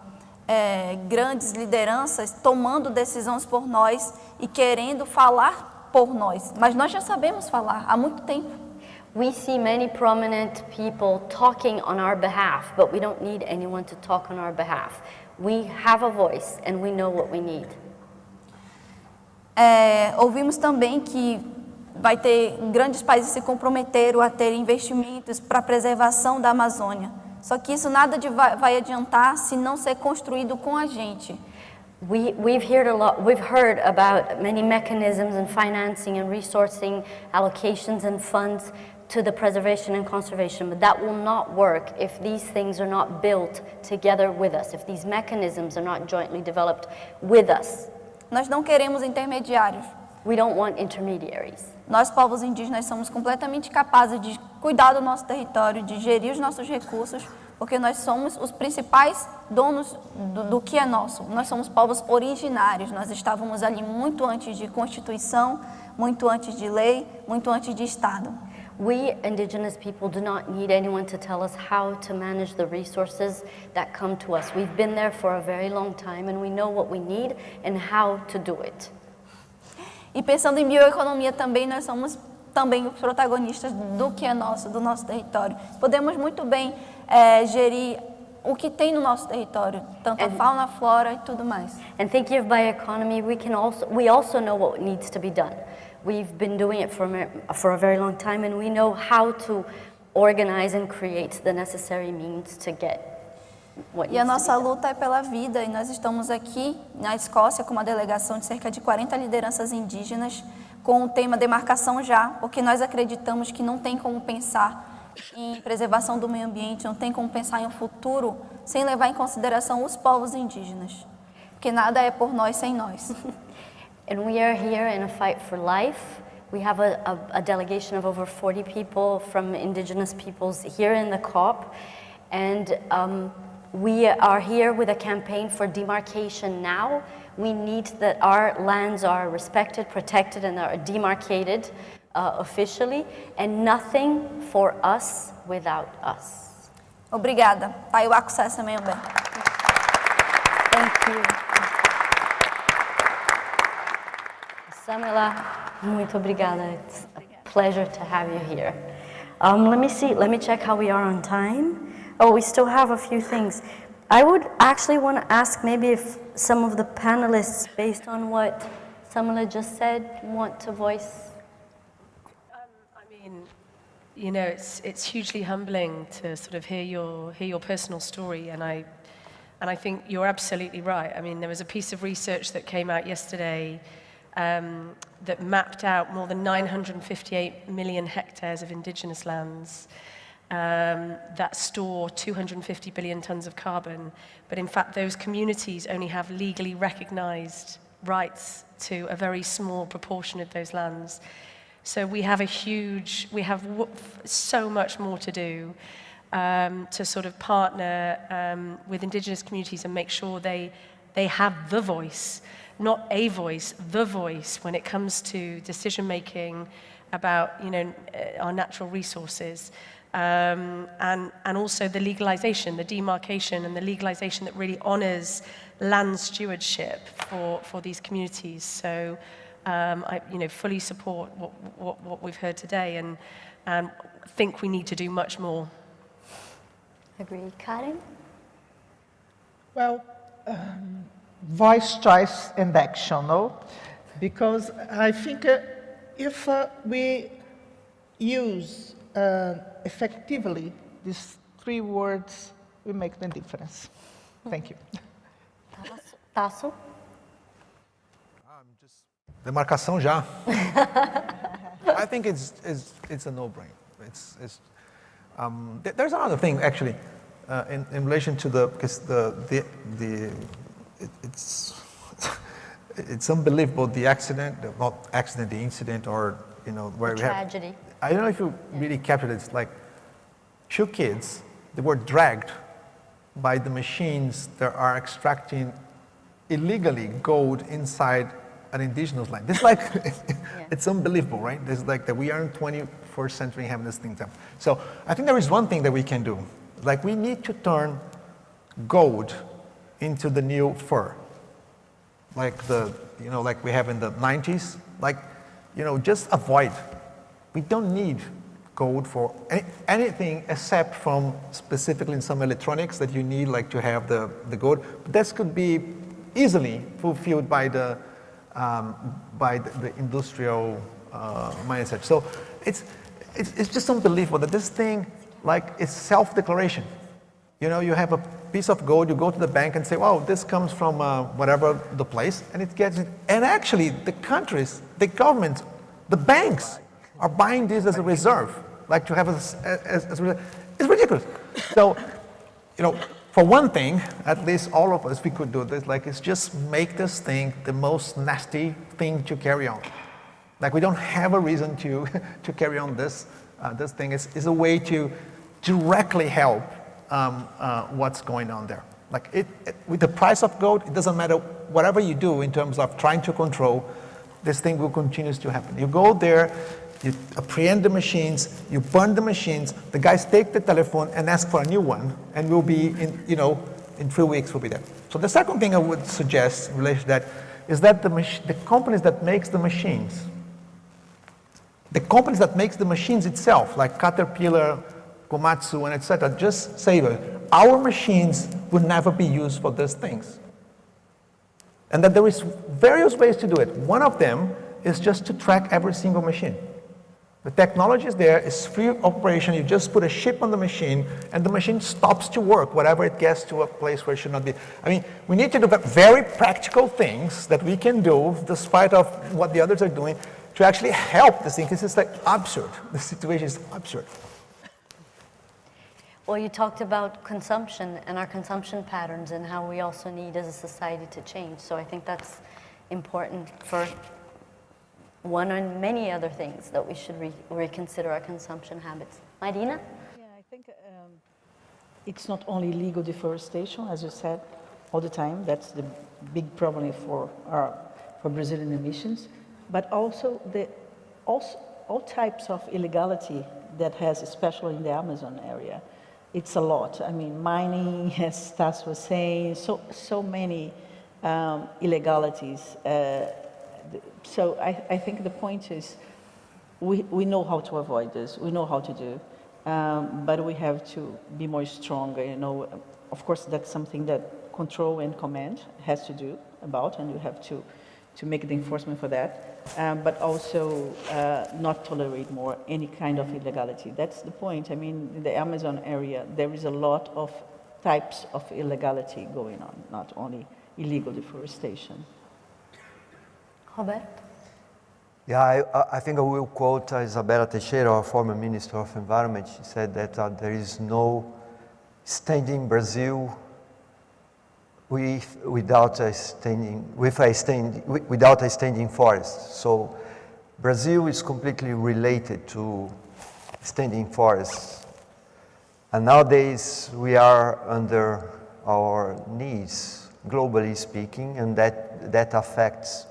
grandes lideranças, tomando decisões por nós e querendo falar por nós. Mas nós já sabemos falar há muito tempo. We see many prominent people talking on our behalf, but we don't need anyone to talk on our behalf. We have a voice and we know what we need. Ouvimos também que vai ter grandes países se comprometeram a ter investimentos para a preservação da Amazônia. Só que isso nada vai adiantar se não ser construído com a gente. We've heard about many mechanisms and financing and resourcing allocations and funds to the preservation and conservation, but that will not work if these things are not built together with us, if these mechanisms are not jointly developed with us. Nós não queremos intermediários. We don't want intermediaries. Nós, povos indígenas, somos completamente capazes de cuidar do nosso território, de gerir os nossos recursos, porque nós somos os principais donos do que é nosso. Nós somos povos originários, nós estávamos ali muito antes de Constituição, muito antes de lei, muito antes de Estado. We Indigenous people do not need anyone to tell us how to manage the resources that come to us. We've been there for a very long time and we know what we need and how to do it. E pensando em bioeconomia também, nós somos também os protagonistas do que é nosso, do nosso território. Podemos muito bem gerir o que tem no nosso território, tanto a fauna, a flora e tudo mais. And thinking of bioeconomy, we also know what needs to be done. We've been doing it for a very long time and we know how to organize and create the necessary means to get what needs to be done. E a nossa luta é pela vida e nós estamos aqui na Escócia com uma delegação de cerca de 40 lideranças indígenas com o tema demarcação já, porque nós acreditamos que não tem como pensar em preservação do meio ambiente, não tem como pensar em um futuro sem levar em consideração os povos indígenas, porque nada é por nós sem nós. And we are here in a fight for life. We have a delegation of over 40 people from Indigenous peoples here in the COP, and we are here with a campaign for demarcation now. We need that our lands are respected, protected, and are demarcated officially, and nothing for us without us. Obrigada. Pai, o acesso também bem. Thank you. Samela, muito obrigada. It's a pleasure to have you here. Let me check how we are on time. Oh, we still have a few things. I would actually want to ask maybe if some of the panelists, based on what Samela just said, want to voice. I mean, you know, it's hugely humbling to sort of hear your personal story, and I think you're absolutely right. I mean, there was a piece of research that came out yesterday that mapped out more than 958 million hectares of indigenous lands that store 250 billion tons of carbon. But in fact, those communities only have legally recognized rights to a very small proportion of those lands. So we have so much more to do to sort of partner with indigenous communities and make sure they have the voice. Not a voice, the voice when it comes to decision making about, you know, our natural resources, and also the legalization, the demarcation, and the legalization that really honors land stewardship for these communities. So, I fully support what we've heard today, and think we need to do much more. Agree, Karen? Well. Voice, choice, and action, no? Because I think if we use effectively these three words, we make the difference. Thank you. Tasso? Demarcação já. I think it's a no-brainer. There's another thing actually in relation to because it's unbelievable the incident, or where we have tragedy. I don't know if you really captured it. It's like 2 kids, they were dragged by the machines that are extracting illegally gold inside an indigenous land. It's like it's unbelievable, right? It's like that we are in 21st century having this thing. So I think there is one thing that we can do. Like we need to turn gold into the new fur, like like we have in the 90s. Like, just avoid. We don't need gold for anything except from specifically in some electronics that you need like to have the gold. But this could be easily fulfilled by the industrial mindset. So it's just unbelievable that this thing like is self-declaration. You know, you have a piece of gold, you go to the bank and say, wow, this comes from whatever the place, and it gets it. And actually, the countries, the governments, the banks are buying this as a reserve, like to have as a reserve. It's ridiculous. So, you know, for one thing, at least all of us, we could do this, like, it's just make this thing the most nasty thing to carry on. Like, we don't have a reason to carry on this thing. It's a way to directly help what's going on there. Like with the price of gold, it doesn't matter whatever you do in terms of trying to control, this thing will continue to happen. You go there, you apprehend the machines, you burn the machines, the guys take the telephone and ask for a new one, and we'll be in 3 weeks we'll be there. So the second thing I would suggest in relation to that is that the companies that makes the machines, itself, like Caterpillar, Komatsu, and etc., just say that our machines would never be used for these things. And that there is various ways to do it. One of them is just to track every single machine. The technology is there, it's free operation, you just put a chip on the machine, and the machine stops to work, whatever it gets to a place where it should not be. I mean, we need to do very practical things that we can do, despite of what the others are doing, to actually help this thing. This is like absurd. The situation is absurd. Well, you talked about consumption and our consumption patterns and how we also need as a society to change. So I think that's important for one and many other things that we should reconsider our consumption habits. Marina? Yeah, I think it's not only legal deforestation, as you said, all the time. That's the big problem for Brazilian emissions, but also all types of illegality that has, especially in the Amazon area. It's a lot. I mean, mining, as Stas was saying, so many illegalities. So I think the point is we know how to avoid this. We know how to do, but we have to be more stronger. You know, of course, that's something that control and command has to do about, and you have to make the enforcement for that. But also not tolerate more any kind of illegality. That's the point. I mean, in the Amazon area, there is a lot of types of illegality going on, not only illegal deforestation. Robert? Yeah, I think I will quote Isabella Teixeira, our former Minister of Environment. She said that there is no standing Brazil without a standing forest. So Brazil is completely related to standing forests. And nowadays we are under our knees, globally speaking, and that affects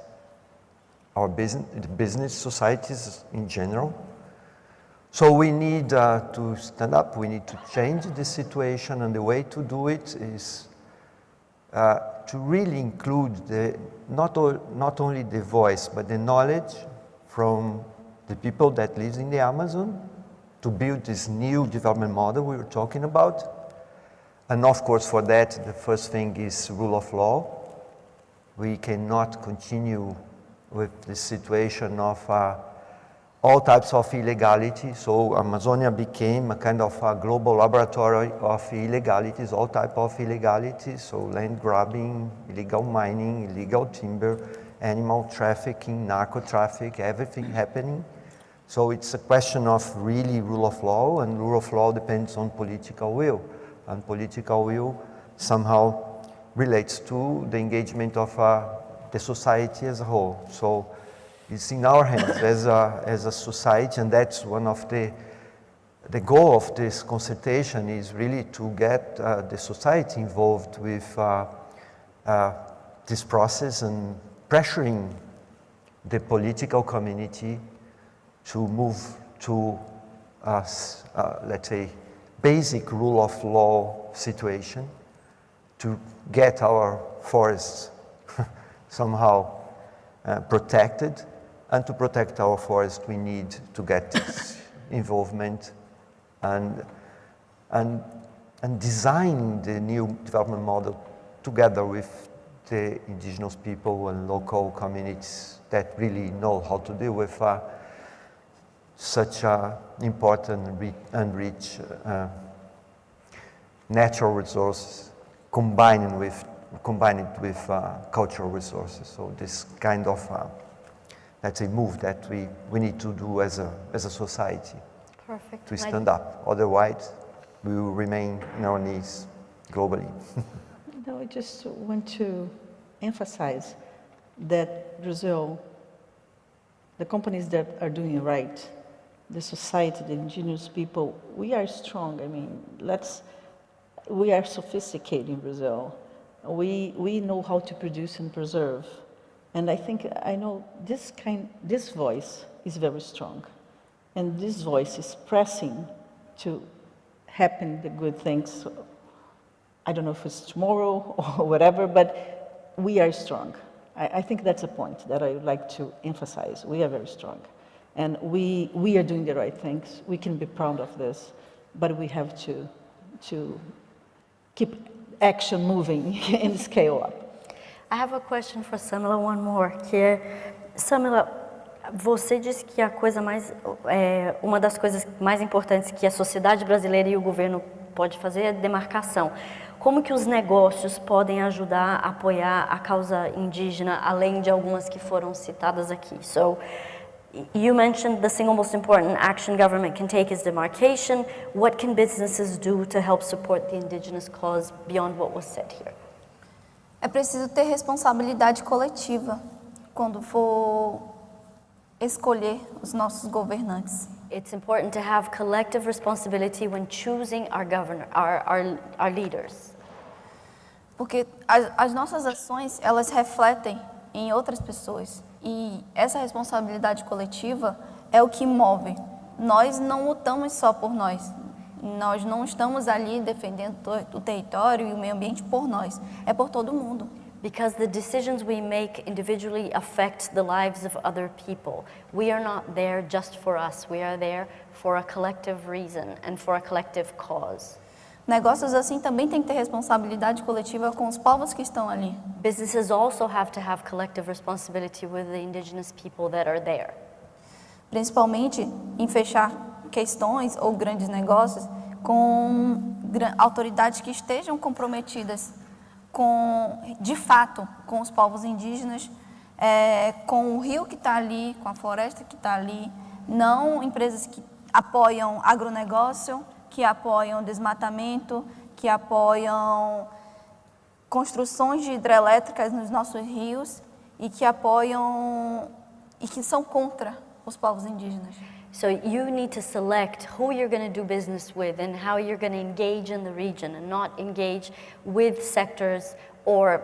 our business societies in general. So we need to stand up, we need to change the situation, and the way to do it is to really include not only the voice, but the knowledge from the people that live in the Amazon to build this new development model we were talking about. And of course, for that, the first thing is rule of law. We cannot continue with the situation of all types of illegality. So Amazonia became a kind of a global laboratory of illegalities, all types of illegalities. So land grabbing, illegal mining, illegal timber, animal trafficking, narco traffic, everything happening. So it's a question of really rule of law, and rule of law depends on political will. And political will somehow relates to the engagement of the society as a whole. So it's in our hands as a society, and that's one of the goal of this consultation is really to get the society involved with this process and pressuring the political community to move to, let's say, basic rule of law situation to get our forests somehow protected. And to protect our forest, we need to get this involvement and design the new development model together with the indigenous people and local communities that really know how to deal with such important and rich natural resources combined with cultural resources. So this kind of let's say move that we need to do as a society. Perfect. To stand up. Otherwise, we will remain on our knees globally. No, I just want to emphasize that Brazil, the companies that are doing right, the society, the indigenous people, we are strong. I mean, we are sophisticated in Brazil. We know how to produce and preserve. And I know this voice is very strong. And this voice is pressing to happen the good things. I don't know if it's tomorrow or whatever, but we are strong. I think that's a point that I would like to emphasize. We are very strong. And we are doing the right things. We can be proud of this, but we have to keep action moving and scale up. I have a question for Samila, one more, que é, Samila, você disse que uma das coisas mais importantes que a sociedade brasileira e o governo pode fazer é a demarcação. Como que os negócios podem ajudar a apoiar a causa indígena, além de algumas que foram citadas aqui? So, you mentioned the single most important action government can take is demarcation. What can businesses do to help support the indigenous cause beyond what was said here? É preciso ter responsabilidade coletiva quando for escolher os nossos governantes. It's important to have collective responsibility when choosing our leaders. Porque as nossas ações, elas refletem em outras pessoas. E essa responsabilidade coletiva é o que move. Nós não lutamos só por nós. Nós não estamos ali defendendo o território e o meio ambiente por nós. É por todo mundo. Because the decisions we make individually affect the lives of other people. We are not there just for us. We are there for a collective reason and for a collective cause. Negócios assim também têm que ter responsabilidade coletiva com os povos que estão ali. Businesses also have to have collective responsibility with the indigenous people that are there. Principalmente em fechar questões ou grandes negócios com autoridades que estejam comprometidas de fato, com os povos indígenas, com o rio que está ali, com a floresta que está ali, não empresas que apoiam agronegócio, que apoiam desmatamento, que apoiam construções de hidrelétricas nos nossos rios e que apoiam e que são contra os povos indígenas. So you need to select who you're going to do business with and how you're going to engage in the region and not engage with sectors or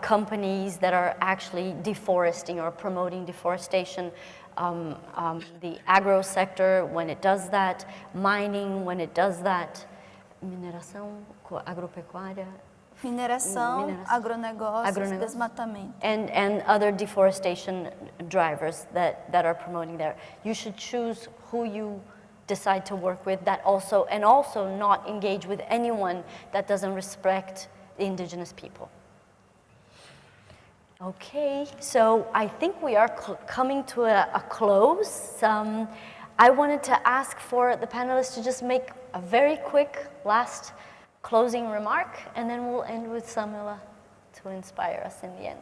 companies that are actually deforesting or promoting deforestation. The agro sector, when it does that, mining, when it does that, mineração, agropecuária, agronegócios, desmatamento. And other deforestation drivers that are promoting there. You should choose who you decide to work with and also not engage with anyone that doesn't respect the indigenous people. Okay, so I think we are coming to a close. I wanted to ask for the panelists to just make a very quick last closing remark, and then we'll end with Samila to inspire us in the end.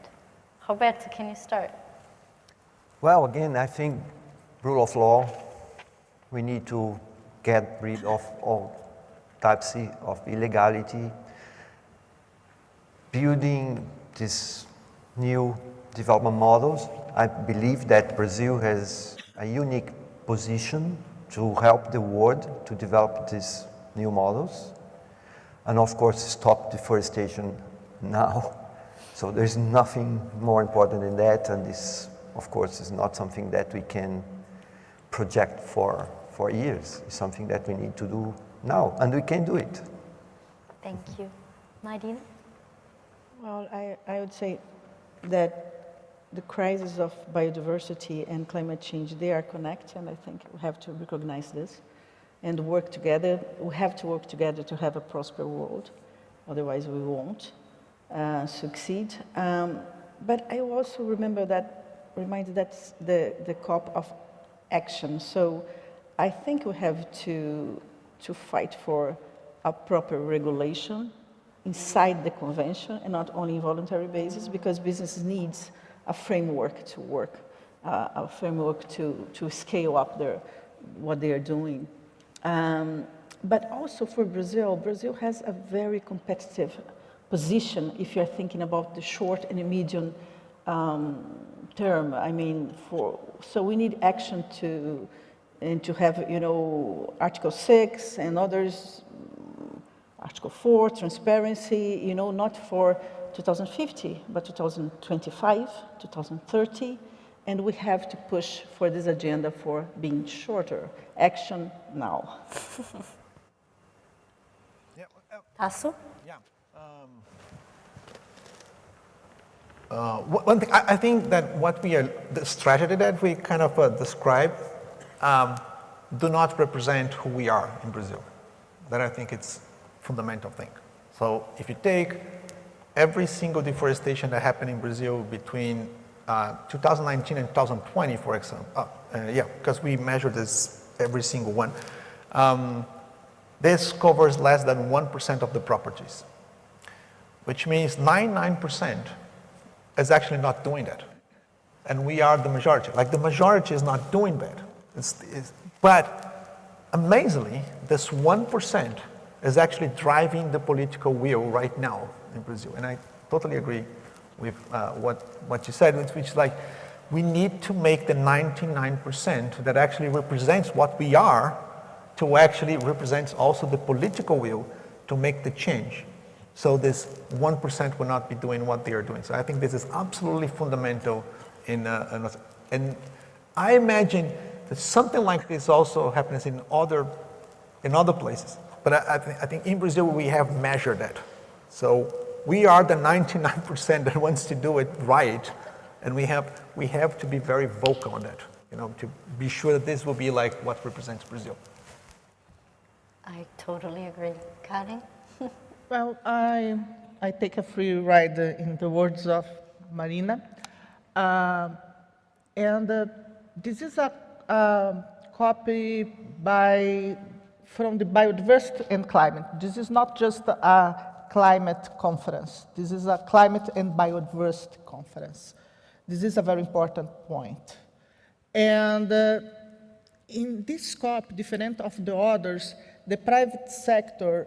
Roberto, can you start? Well, again, I think rule of law, we need to get rid of all types of illegality, building these new development models. I believe that Brazil has a unique position to help the world to develop these new models. And of course, stop deforestation now. So there's nothing more important than that, and this, of course, is not something that we can project for years. It's something that we need to do now, and we can do it. Thank you. Marina? Well, I would say that the crisis of biodiversity and climate change, they are connected, and I think we have to recognize this and work together. We have to work together to have a prosperous world, otherwise we won't succeed. But I also reminded that's the COP of action. So I think we have to fight for a proper regulation inside the convention and not only voluntary basis, because business needs a framework to work, a framework to scale up what they are doing. But also for Brazil, Brazil has a very competitive position if you're thinking about the short and the medium term. I mean, so we need action to have, Article 6 and others, Article 4, transparency, not for 2050, but 2025, 2030, and we have to push for this agenda for being shorter. Action now. Tasso? Yeah. One thing, I think that the strategy that we kind of describe do not represent who we are in Brazil. That I think it's fundamental thing. So if you take every single deforestation that happened in Brazil between 2019 and 2020, for example, because we measure this every single one, this covers less than 1% of the properties, which means 99% is actually not doing that. And we are the majority. Like the majority is not doing that. But amazingly, this 1% is actually driving the political will right now in Brazil. And I totally agree with what you said, which is like, we need to make the 99% that actually represents what we are to actually represent also the political will to make the change. So this 1% will not be doing what they are doing. So I think this is absolutely fundamental and I imagine that something like this also happens in other places. But I think in Brazil we have measured that. So we are the 99% that wants to do it right, and we have to be very vocal on that, to be sure that this will be like what represents Brazil. I totally agree. Karen? Well, I take a free ride in the words of Marina. This is a copy from the Biodiversity and Climate. This is not just a climate conference. This is a climate and biodiversity conference. This is a very important point. And in this COP, different of the others, the private sector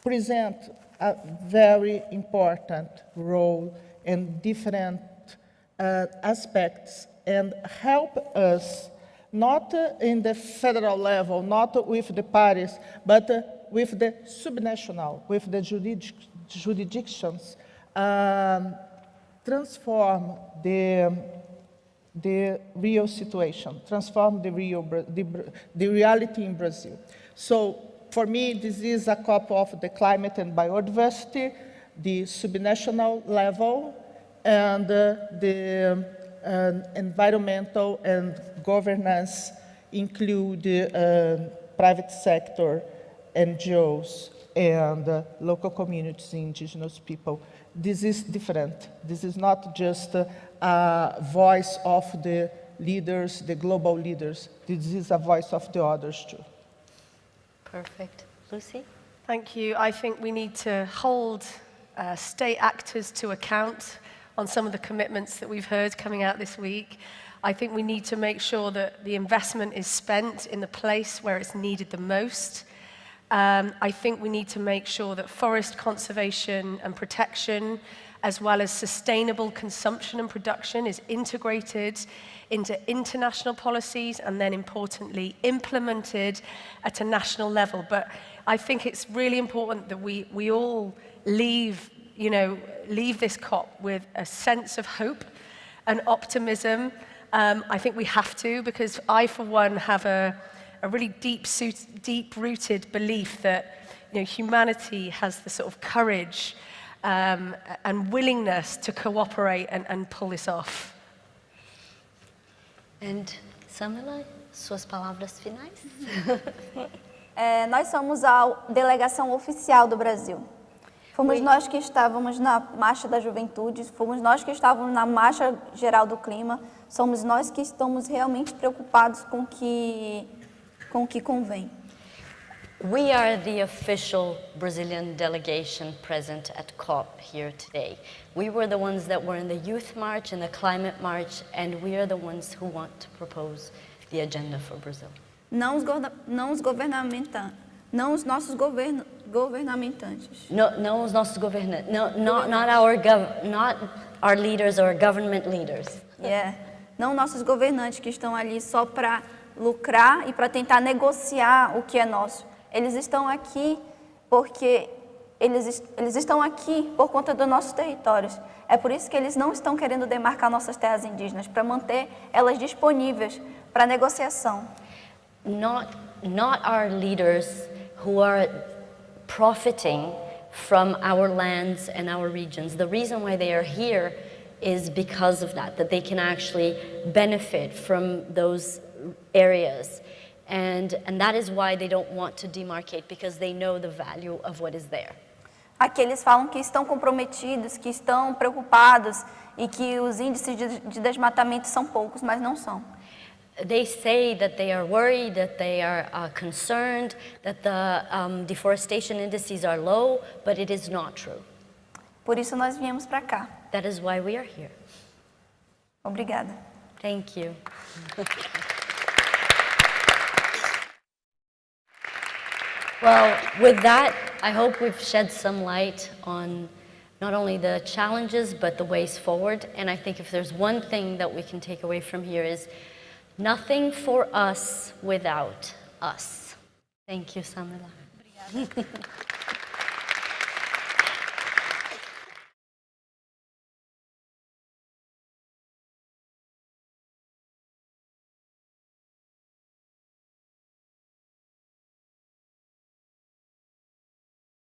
present a very important role in different aspects and help us, not in the federal level, not with the parties, but with the subnational, with the jurisdictions, transform the real situation, transform the reality in Brazil. So for me, this is a COP of the climate and biodiversity, the subnational level, and the environmental and governance include private sector, NGOs, and local communities, indigenous people. This is different. This is not just a voice of the leaders, the global leaders. This is a voice of the others too. Perfect. Lucy? Thank you. I think we need to hold state actors to account on some of the commitments that we've heard coming out this week. I think we need to make sure that the investment is spent in the place where it's needed the most. I think we need to make sure that forest conservation and protection, as well as sustainable consumption and production, is integrated into international policies and then importantly implemented at a national level. But I think it's really important that we all leave this COP with a sense of hope and optimism. I think we have to, because I, for one, have a really deep-rooted belief that humanity has the sort of courage and willingness to cooperate and pull this off. And Samila, suas palavras finais? Nós somos a delegação oficial do Brasil. Fomos nós que estávamos na Marcha da Juventude, fomos nós que estávamos na Marcha Geral do Clima, somos nós que estamos realmente preocupados com o que convém. We are the official Brazilian delegation present at COP here today. We were the ones that were in the Youth March and the Climate March, and we are the ones who want to propose the agenda for Brazil. Não os nossos governamentantes. Não os nossos governantes. Not our leaders or government leaders. Não nossos governantes que estão ali só para lucrar e para tentar negociar o que é nosso. Eles estão aqui porque eles estão aqui por conta dos nossos territórios. É por isso que eles não estão querendo demarcar nossas terras indígenas, para manter elas disponíveis para negociação. Not our leaders who are profiting from our lands and our regions. The reason why they are here is because of that they can actually benefit from those areas. And that is why they don't want to demarcate, because they know the value of what is there. Aqui eles falam que estão comprometidos, que estão preocupados e que os índices de desmatamento são poucos, mas não são. They say that they are worried, that they are concerned, that the deforestation indices are low, but it is not true. Por isso nós viemos para cá. That is why we are here. Obrigada. Thank you. Well, with that, I hope we've shed some light on not only the challenges, but the ways forward. And I think if there's one thing that we can take away from here is nothing for us without us. Thank you, Samila.